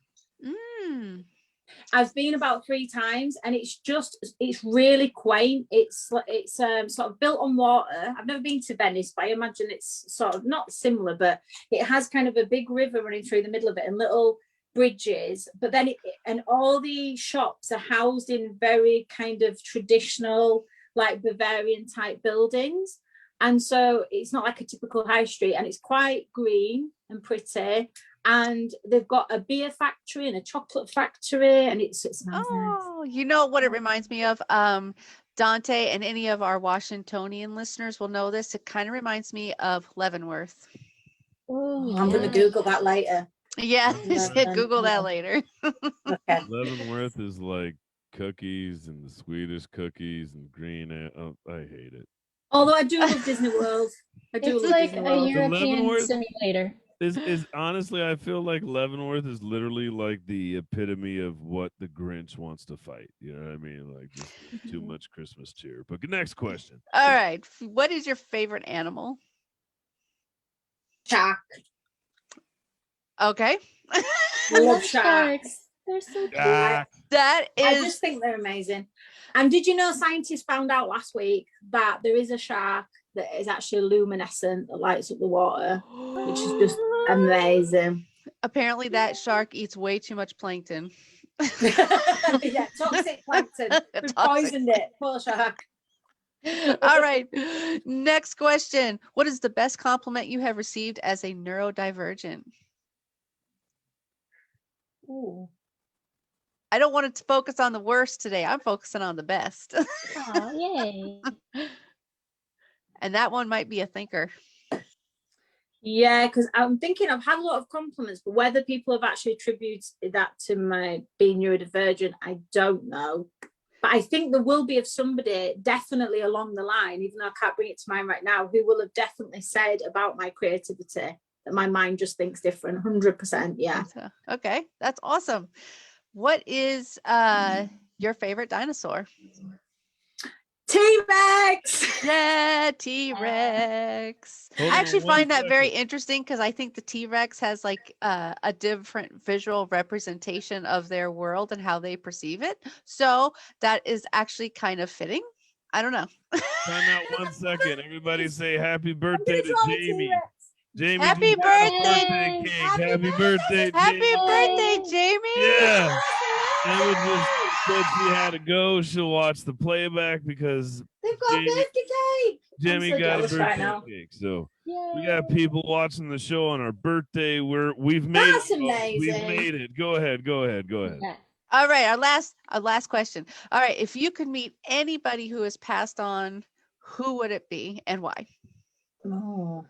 I've been about 3 times, and it's really quaint. It's sort of built on water. I've never been to Venice, but I imagine it's sort of not similar, but it has kind of a big river running through the middle of it and little bridges. But then and all the shops are housed in very kind of traditional, like Bavarian type buildings. And so it's not like a typical high street, and it's quite green and pretty. And they've got a beer factory and a chocolate factory, and it's nice. Oh, you know what it reminds me of? Dante and any of our Washingtonian listeners will know this. It kind of reminds me of Leavenworth. Oh, I'm going to Google that later. Yeah, Google that later. Okay. Leavenworth is like cookies and the Swedish cookies and green. I hate it. Although I do love Disney World. It's like a European simulator. Is honestly, I feel like Leavenworth is literally like the epitome of what the Grinch wants to fight. You know what I mean? Like just too much Christmas cheer. But next question. All right. What is your favorite animal? Shark. Okay. I love sharks. They're so cute. That is. I just think they're amazing. And did you know scientists found out last week that there is a shark that is actually luminescent that lights up the water, which is just amazing. Apparently that shark eats way too much plankton. Yeah, toxic plankton. We poisoned it. Poor shark. All right. Next question. What is the best compliment you have received as a neurodivergent? Ooh. I don't want to focus on the worst today. I'm focusing on the best. Oh, yay. And that one might be a thinker. Yeah, because I'm thinking I've had a lot of compliments, but whether people have actually attributed that to my being neurodivergent, I don't know. But I think there will be of somebody definitely along the line, even though I can't bring it to mind right now, who will have definitely said about my creativity that my mind just thinks different. 100%. Yeah. Okay, that's awesome. What is your favorite dinosaur? T-Rex. Yeah, T-Rex. I Hold actually on one find that very second. interesting because I think the T-Rex has like a different visual representation of their world and how they perceive it. So that is actually kind of fitting. I don't know. Time out 1 second. Everybody say happy I'm birthday gonna to draw a Jamie. T-Rex. Jamie Happy just got a birthday! birthday cake. Happy Happy birthday, Happy Jamie. birthday, Jamie! Yeah. Emma just said she had to go. She'll watch the playback because They've got a birthday cake. Jamie I'm so got a jealous right birthday now. cake. So Yay. we got people watching the show on our birthday. We've made That's it. folks. We've amazing. made it. Go ahead. Yeah. All right, our last question. All right, if you could meet anybody who has passed on, who would it be and why? Oh.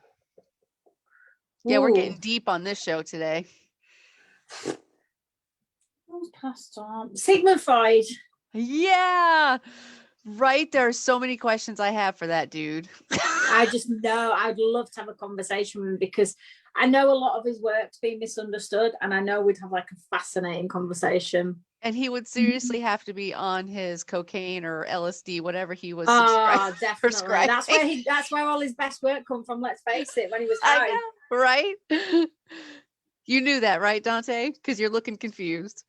Yeah, we're Ooh. getting deep on this show today. Who's passed on? Sigmund Freud. Yeah. Right, there are so many questions I have for that dude. I just know I'd love to have a conversation with him because I know a lot of his work's been misunderstood, and I know we'd have like a fascinating conversation. And he would seriously have to be on his cocaine or LSD, whatever he was Oh, definitely. prescribing. That's where all his best work come from. Let's face it, when he was I high. know, right? You knew that, right, Dante? Because you're looking confused.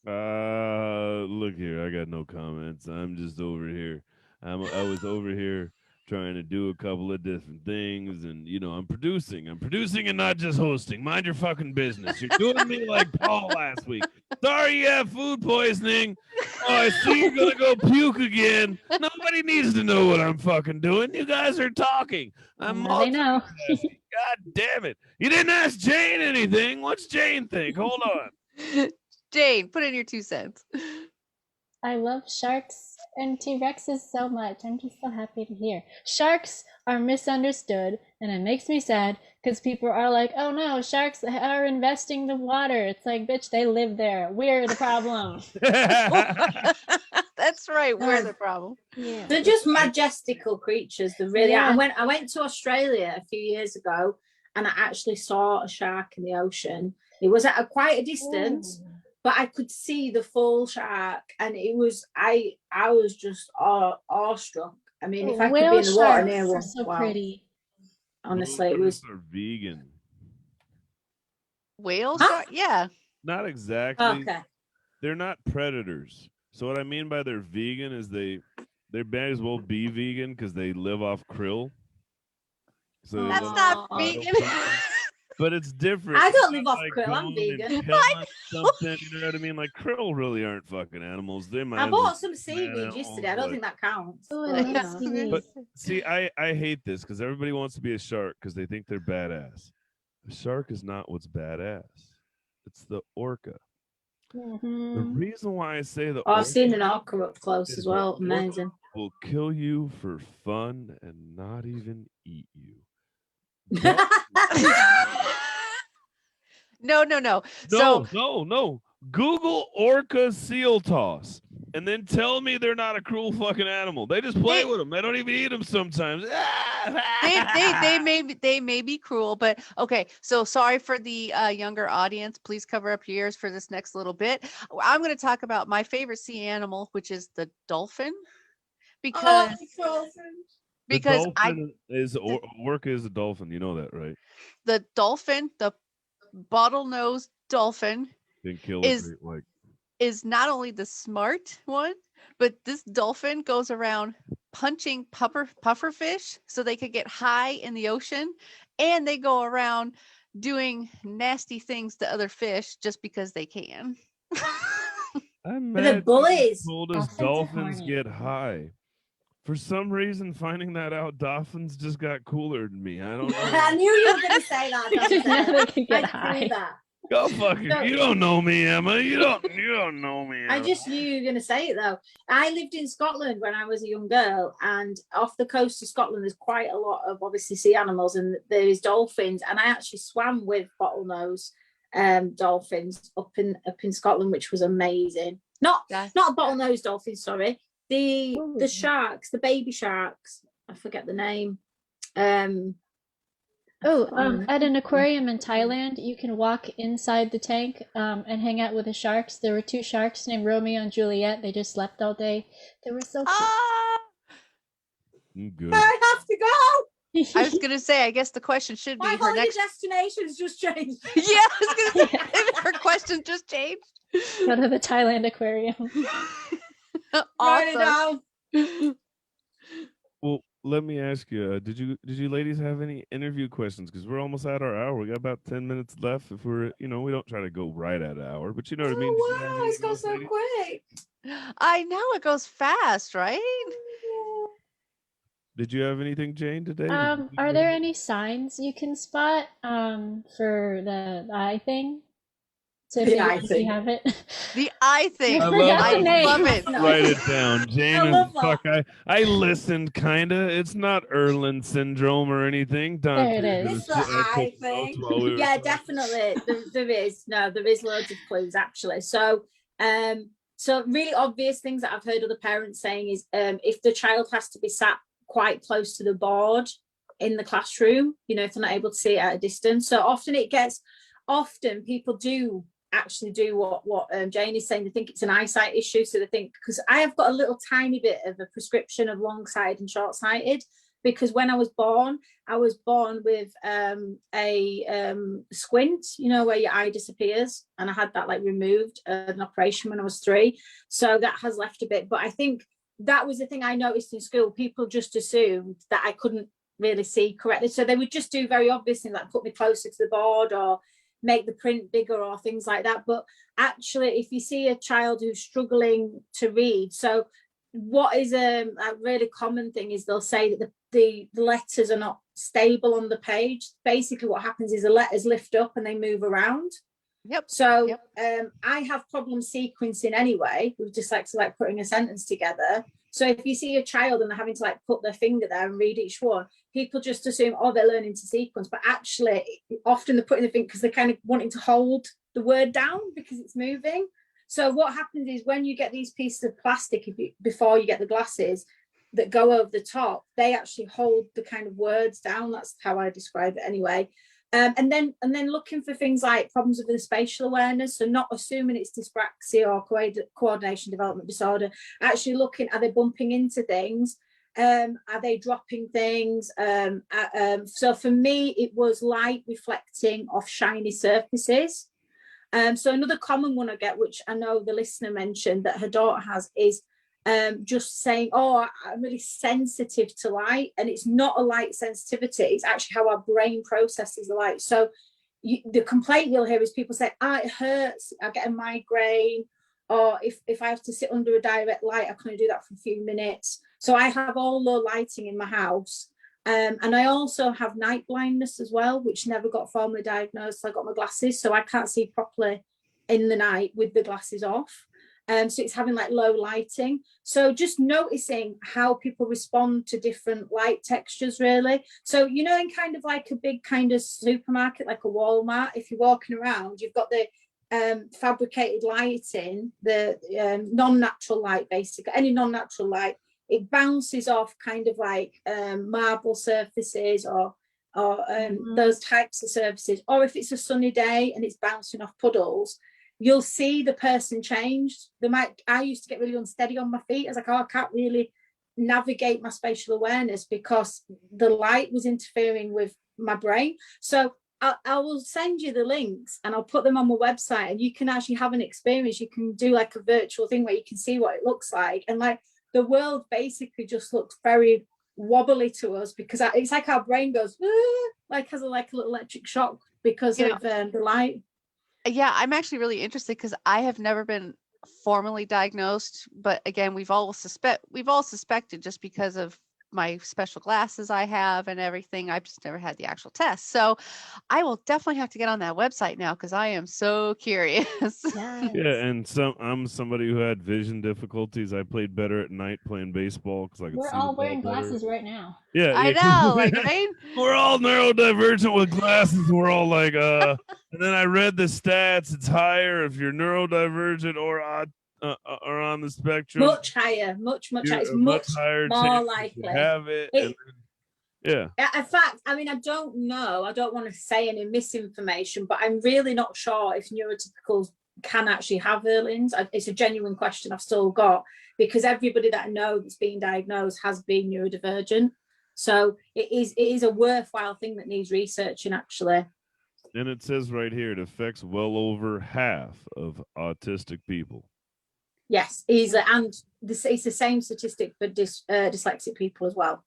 Look here. I got no comments. I'm just over here. I was over here trying to do a couple of different things, and I'm producing and not just hosting. Mind your fucking business. You're doing me like Paul last week. Sorry you have food poisoning. Oh, I see you're gonna go puke again. Nobody needs to know what I'm fucking doing. You guys are talking. I'm They know. multitasking. God damn it. You didn't ask Jane anything. What's Jane think? Hold on. Jane, put in your 2 cents. I love sharks and T-Rexes so much. I'm just so happy to hear. Sharks are misunderstood, and it makes me sad because people are like, oh no, sharks are investing the water. It's like, bitch, they live there. We're the problem. That's right. We're the problem. Yeah. They're just majestical creatures. They really are. Yeah. I went to Australia a few years ago, and I actually saw a shark in the ocean. It was at quite a distance. Ooh. But I could see the full shark, and it was I was just awestruck. I mean, if I could be Whale in the water sharks near are one, so wow. pretty. Honestly, it Whale was. sharks are vegan. Whales? Huh? Yeah. Not exactly. Okay. They're not predators. So what I mean by they're vegan is they may as well be vegan because they live off krill. So they That's don't- not Oh. vegan. but it's different. I don't It's live not off krill, I'm going and vegan. killing something, you know what I mean? Like krill really aren't fucking animals. They might I as well bought some be seaweed animals, yesterday. I don't like- think that counts. Oh, But, I you love know. seaweed. But see, I hate this because everybody wants to be a shark because they think they're badass. A shark is not what's badass. It's the orca. The Mhm. reason why I say the Oh, I've orca seen an orca up close is as the well. orca Amazing. will kill you for fun and not even eat you. No. No, So no. Google orca seal toss and then tell me they're not a cruel fucking animal. They just play They- with them. They don't even eat them sometimes. they may be cruel, but okay. So sorry for the younger audience. Please cover up your ears for this next little bit. I'm going to talk about my favorite sea animal, which is the dolphin, because The I dolphin is orca is a dolphin. You know that, right? the dolphin, the bottlenose dolphin, Then kill Is- a great white. is not only the smart one, but this dolphin goes around punching pufferfish so they could get high in the ocean, and they go around doing nasty things to other fish just because they can. I'm The mad. bullies. Told us Dolphins are dolphins horny. get high. For some reason, finding that out, dolphins just got cooler than me. I don't know. I knew you were going to say that. Now they Dante. can get I high. knew that. Go fuck it. No. You don't know me, Emma. You don't know me. I Emma. just knew you were going to say it though. I lived in Scotland when I was a young girl, and off the coast of Scotland, there's quite a lot of obviously sea animals, and there is dolphins. And I actually swam with bottlenose dolphins up in Scotland, which was amazing. Not bottlenose dolphins, sorry. The Ooh. sharks, the baby sharks. I forget the name. At an aquarium in Thailand, you can walk inside the tank and hang out with the sharks. There were 2 sharks named Romeo and Juliet. They just slept all day. They were so cute. Ah, Good. I have to go. I was gonna say, I guess the question should be My her holiday next. destination's just changed. Yeah, I was gonna say her question just changed. Go to the Thailand aquarium. Write it Awesome. down. Well, let me ask you, did you ladies have any interview questions? Because we're almost at our hour. We got about 10 minutes left. If we're, we don't try to go right at an hour, but you know what I mean? Did you have Oh wow, it's anything gone else, so ladies? quick. I know it goes fast, right? Did you have anything, Jane, today? Did you Are have there any- any signs you can spot for the eye thing? To The figure eye out if thing. you have it? The I thing. I I forgot love the I name. love it. No. Write it down, Jane. I love that. Fuck, I listened, kinda. It's not Erlen Syndrome or anything. There it is. It's the eye thing. Yeah, definitely. There is. No, there is loads of clues actually. So really obvious things that I've heard other parents saying is if the child has to be sat quite close to the board in the classroom, if they're not able to see it at a distance. So often people do actually do what Jane is saying. They think it's an eyesight issue. So they think, because I have got a little tiny bit of a prescription of long-sighted and short-sighted, because when I was born with a squint, where your eye disappears, and I had that removed, an operation when I was 3. So that has left a bit. But I think that was the thing I noticed in school. People just assumed that I couldn't really see correctly. So they would just do very obvious things like put me closer to the board or make the print bigger or things like that. But actually, if you see a child who's struggling to read, so what is a really common thing is they'll say that the letters are not stable on the page. Basically what happens is the letters lift up and they move around. Yep. So I have problem sequencing anyway with dyslexia, putting a sentence together. So if you see a child and they're having to put their finger there and read each one, people just assume, they're learning to sequence. But actually, often they're putting the finger because they're kind of wanting to hold the word down because it's moving. So what happens is when you get these pieces of plastic, before you get the glasses that go over the top, they actually hold the kind of words down. That's how I describe it anyway. And then looking for things like problems with the spatial awareness, so not assuming it's dyspraxia or coordination development disorder, actually looking, are they bumping into things? Are they dropping things? So for me, it was light reflecting off shiny surfaces. So another common one I get, which I know the listener mentioned that her daughter has, is just saying, I'm really sensitive to light. And it's not a light sensitivity, it's actually how our brain processes the light. So the complaint you'll hear is people say, it hurts, I get a migraine, or if I have to sit under a direct light, I can only do that for a few minutes. So I have all low lighting in my house. And I also have night blindness as well, which never got formally diagnosed. I got my glasses, so I can't see properly in the night with the glasses off. So it's having low lighting. So just noticing how people respond to different light textures, really. So, in kind of a big kind of supermarket, like a Walmart, if you're walking around, you've got the fabricated lighting, the non-natural light, basically, any non-natural light. It bounces off kind of marble surfaces or those types of surfaces. Or if it's a sunny day and it's bouncing off puddles, you'll see the person changed. I used to get really unsteady on my feet. I was like, I can't really navigate my spatial awareness because the light was interfering with my brain. So I will send you the links and I'll put them on my website, and you can actually have an experience. You can do a virtual thing where you can see what it looks like. And the world basically just looks very wobbly to us because it's like our brain goes, has a little electric shock because of the light. Yeah, I'm actually really interested because I have never been formally diagnosed, but again, we've all suspected just because of my special glasses I have and everything. I've just never had the actual test. So I will definitely have to get on that website now because I am so curious. Yes. Yeah, and I'm somebody who had vision difficulties. I played better at night playing baseball because I could We're see all the ball wearing better. glasses right now. Yeah, I know, right? We're all neurodivergent with glasses. We're all and then I read the stats. It's higher if you're neurodivergent or on the spectrum. Much higher, much higher. It's much higher more likely to have it. Yeah. In fact, I don't know. I don't want to say any misinformation, but I'm really not sure if neurotypicals can actually have Erlen's? It's a genuine question I've still got, because everybody that I know that's been diagnosed has been neurodivergent. So it is a worthwhile thing that needs researching, actually. And it says right here, it affects well over half of autistic people. Yes, easily. And it's the same statistic for dyslexic people as well.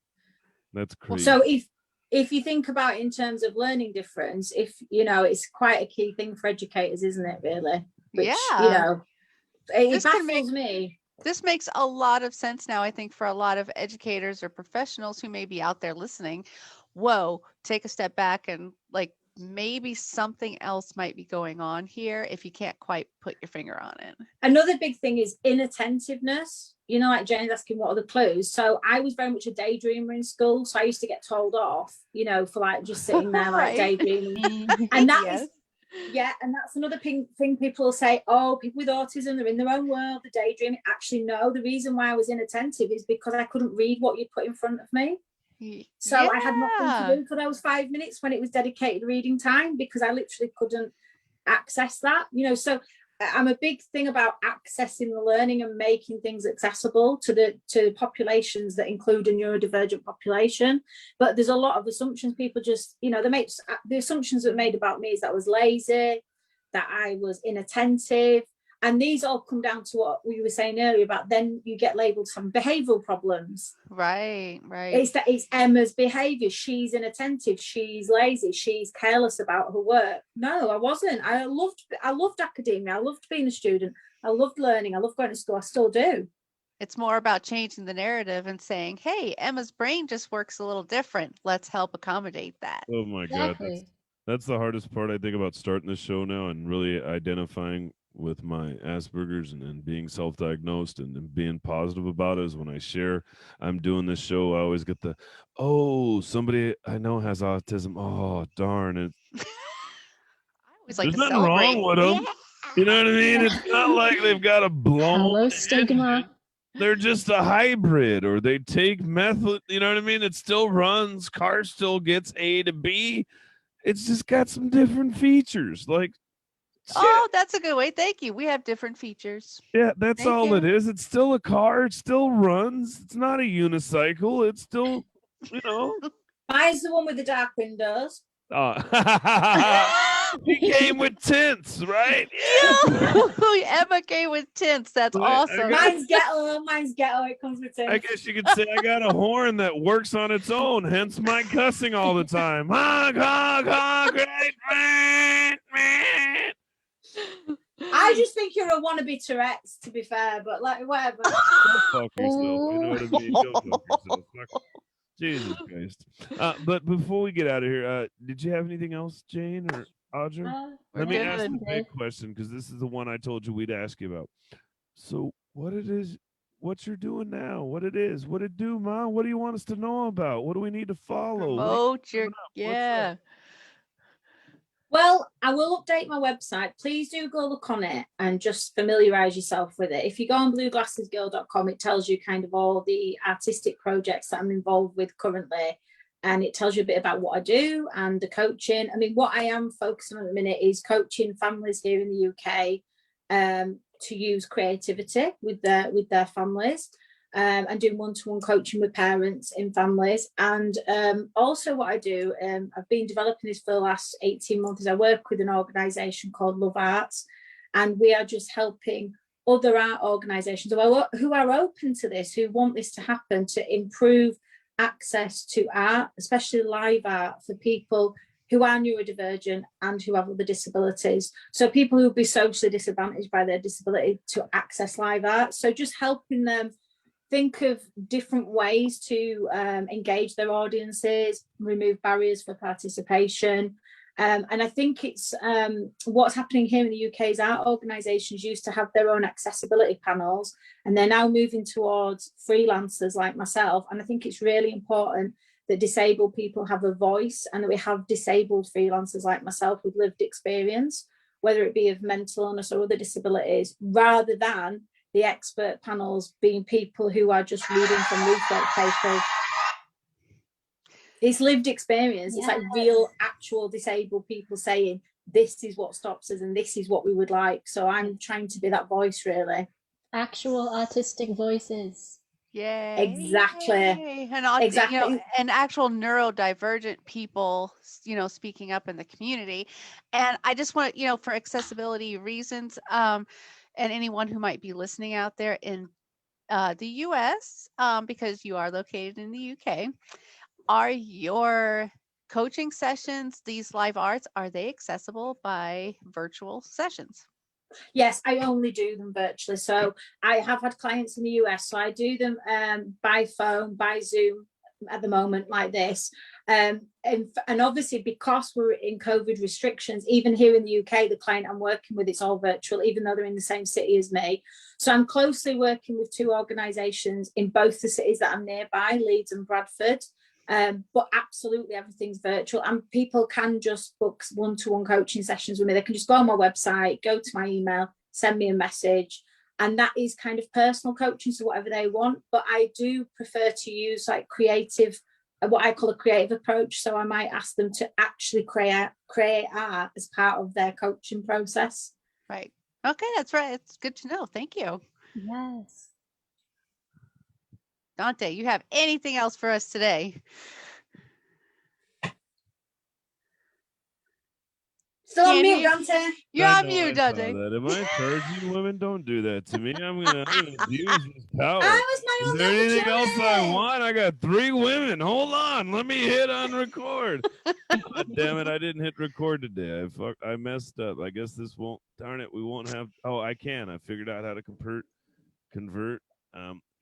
That's crazy. So if you think about it in terms of learning difference, if you know, it's quite a key thing for educators, isn't it, really? Which, Yeah. you know, it This baffles me. This makes a lot of sense now, I think, for a lot of educators or professionals who may be out there listening. Whoa, take a step back and like maybe something else might be going on here if you can't quite put your finger on it. Another big thing is inattentiveness. You know, like Jane's asking what are the clues. So I was very much a daydreamer in school. So I used to get told off, you know, for like just sitting there like daydreaming. And that is, yeah, and that's another thing people will say, oh, people with autism, they're in their own world, they're daydreaming. Actually, no, the reason why I was inattentive is because I couldn't read what you put in front of me. So I had nothing to do for those 5 minutes when it was dedicated reading time, because I literally couldn't access that, you know. So I'm a big thing about accessing the learning and making things accessible to populations that include a neurodivergent population. But there's a lot of assumptions people just, you know, the assumptions that were made about me is that I was lazy, that I was inattentive. And these all come down to what we were saying earlier about then you get labeled some behavioral problems. Right. It's Emma's behavior. She's inattentive. She's lazy. She's careless about her work. No, I wasn't. I loved academia. I loved being a student. I loved learning. I loved going to school. I still do. It's more about changing the narrative and saying, hey, Emma's brain just works a little different. Let's help accommodate that. Oh my God. That's the hardest part, I think, about starting the show now and really identifying with my Asperger's and being self-diagnosed and being positive about it is when I share I'm doing this show, I always get somebody I know has autism. Oh, darn it. I always like There's to nothing celebrate. wrong with them. Yeah. You know what I mean? It's not like they've got a blown Hello, stigma. engine. They're just a hybrid, or they take method, you know what I mean? It still runs, car still gets A to B. It's just got some different features. Like, oh, that's a good way. Thank you. We have different features. Yeah, that's all it is. It's still a car. It still runs. It's not a unicycle. It's still, you know. Mine's the one with the dark windows. He came with tints, right? Yeah. Emma came with tints. That's awesome. Mine's ghetto. It comes with tints. I guess you could say I got a horn that works on its own, hence my cussing all the time. Honk, honk, honk, great man. I just think you're a wannabe Tourette's, to be fair, but like whatever. Go fuck yourself. You know what I mean? Go fuck yourself. Jesus Christ. But before we get out of here, did you have anything else, Jane or Audra? Let me ask the big question, because this is the one I told you we'd ask you about. So what you're doing now, what it is, what it do, Mom? What do you want us to know about? What do we need to follow? Promote your, Well, I will update my website. Please do go look on it and just familiarize yourself with it. If you go on BlueGlassesGirl.com, it tells you kind of all the artistic projects that I'm involved with currently. And it tells you a bit about what I do and the coaching. I mean, what I am focusing on at the minute is coaching families here in the UK to use creativity with their families. And doing one-to-one coaching with parents in families. And also what I do, I've been developing this for the last 18 months, is I work with an organisation called Love Arts, and we are just helping other art organisations who are open to this, who want this to happen, to improve access to art, especially live art, for people who are neurodivergent and who have other disabilities. So people who will be socially disadvantaged by their disability to access live art. So just helping them think of different ways to engage their audiences, remove barriers for participation. And I think it's what's happening here in the UK is art organisations used to have their own accessibility panels, and they're now moving towards freelancers like myself. And I think it's really important that disabled people have a voice, and that we have disabled freelancers like myself with lived experience, whether it be of mental illness or other disabilities, rather than the expert panels being people who are just reading from research papers. It's lived experience. It's like real, actual disabled people saying, this is what stops us and this is what we would like. So I'm trying to be that voice, really. Actual autistic voices. Yay. Exactly. Yay. And Exactly. and actual neurodivergent people, speaking up in the community. And I just want, for accessibility reasons, and anyone who might be listening out there in the US, because you are located in the UK, are your coaching sessions, these live arts, are they accessible by virtual sessions? Yes, I only do them virtually. So I have had clients in the US, so I do them by phone, by Zoom at the moment, like this. And obviously, because we're in COVID restrictions, even here in the UK, the client I'm working with, it's all virtual, even though they're in the same city as me. So I'm closely working with 2 organisations in both the cities that I'm nearby, Leeds and Bradford. But absolutely everything's virtual, and people can just book one-to-one coaching sessions with me. They can just go on my website, go to my email, send me a message, and that is kind of personal coaching, so whatever they want. But I do prefer to use like creative, what I call a creative approach. So I might ask them to actually create art as part of their coaching process. Right. Okay, that's right. It's good to know. Thank you. Yes. Dante, you have anything else for us today? Still on mute, Dante. You're on mute, Dante. Am I encouraging women? Don't do that to me. I'm gonna abuse this power. I was my Is own there anything else I opportunity. want? I got 3 women. Hold on. Let me hit on record. God damn it. I didn't hit record today. I messed up. I guess this won't, darn it. We won't have, I can. I figured out how to convert.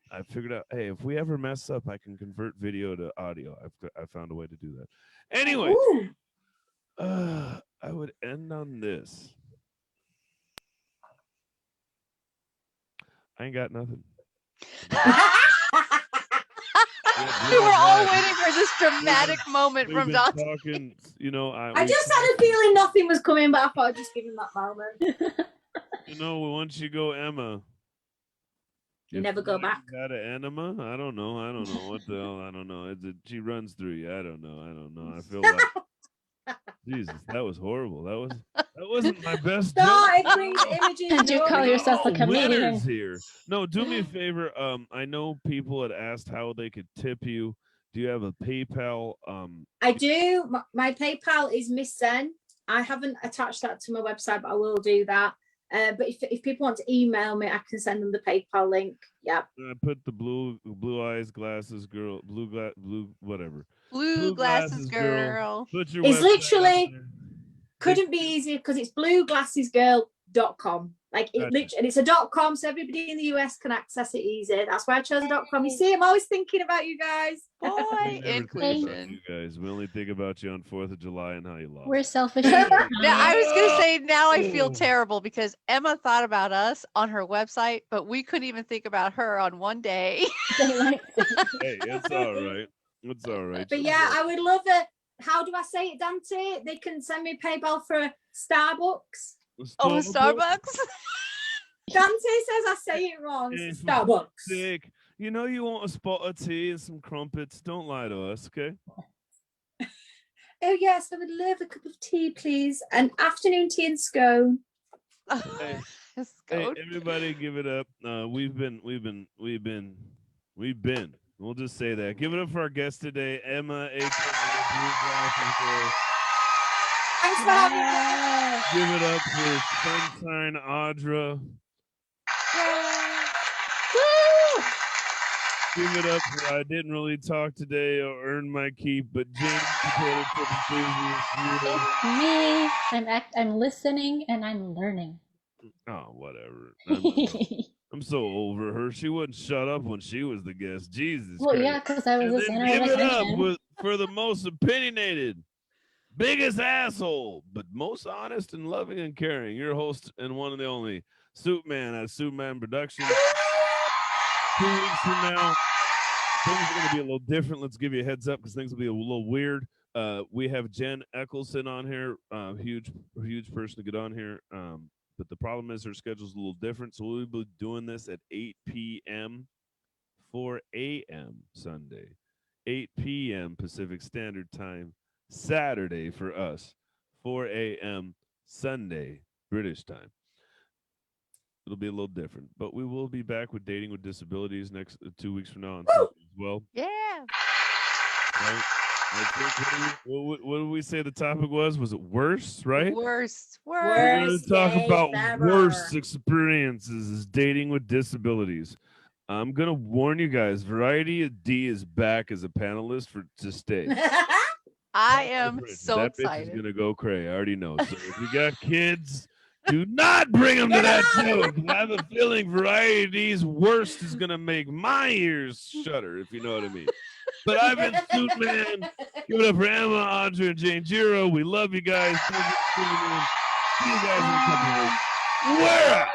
I figured out, hey, if we ever mess up, I can convert video to audio. I found a way to do that. Anyway, I would end on this. I ain't got nothing. We were all waiting for this dramatic moment from Dante. Talking, I just had a feeling nothing was coming, but I thought I'd just give him that moment. Once you go Emma, you never go back. Got an enema? I don't know. What the hell? I don't know. She runs through you. I don't know. I feel like Jesus, that was horrible. That wasn't my best joke. It brings images. Did you call yourself a comedian? Here. No, do me a favor. I know people had asked how they could tip you. Do you have a PayPal? I do. My PayPal is Miss Zen. I haven't attached that to my website, but I will do that. But if people want to email me, I can send them the PayPal link. Yeah. I put the blue eyes glasses girl, blue whatever. Blue glasses girl. Put your it's literally couldn't be easier because it's BlueGlassesGirl.com. Like it literally, and it's a .com, so everybody in the US can access it easy. That's why I chose a .com. You see, I'm always thinking about you guys. Boy, inclusion. You guys, we only think about you on 4th of July and how you lost. We're selfish. Now, I was gonna say, now I feel terrible because Emma thought about us on her website, but we couldn't even think about her on one day. Hey, it's all right. It's all right. But yeah, I would love it. How do I say it, Dante? They can send me PayPal for Starbucks. Oh, Starbucks? Dante says I say it wrong. It's Starbucks. Sick. You want a spot of tea and some crumpets. Don't lie to us, okay? Oh yes, I would love a cup of tea, please. An afternoon tea and scone. Hey, everybody, give it up. We've been. We'll just say that. Give it up for our guest today, Emma, aka BlueGlassesGirl. Thanks for having me. Give it up for Sunshine Audra. Give it up for I didn't really talk today or earn my keep, but James potato chip enthusiast. It's me. I'm listening and I'm learning. Oh, whatever. I'm so over her. She wouldn't shut up when she was the guest. Jesus. Well, Christ. yeah, because I was the center of give attention. it up for the most opinionated, biggest asshole, but most honest and loving and caring. Your host and one and the only SuitMan at SuitMan Productions. 2 weeks from now, things are going to be a little different. Let's give you a heads up because things will be a little weird. We have Jen Eccleston on here, huge person to get on here. But the problem is her schedule's a little different, so we'll be doing this at 8 p.m. 4 a.m. Sunday, 8 p.m. Pacific Standard Time, Saturday for us, 4 a.m. Sunday, British time. It'll be a little different, but we will be back with Dating with Disabilities next 2 weeks from now on Sunday as well. Yeah. Right? I think, what did we say the topic was? Was it worse, right? Worst. We're going Worst to talk days about ever. worst experiences is dating with disabilities. I'm going to warn you guys, Variety D is back as a panelist to stay. I am so that bitch is excited. going to go cray. I already know. So if you got kids, do not bring them to that show. I have a feeling Variety D's worst is going to make my ears shudder, if you know what I mean. But I've been SuitMan. Give it up for Emma, Andre, and Jane Giro. We love you guys. Thank you for tuning in. See you guys in a couple of weeks. We're out.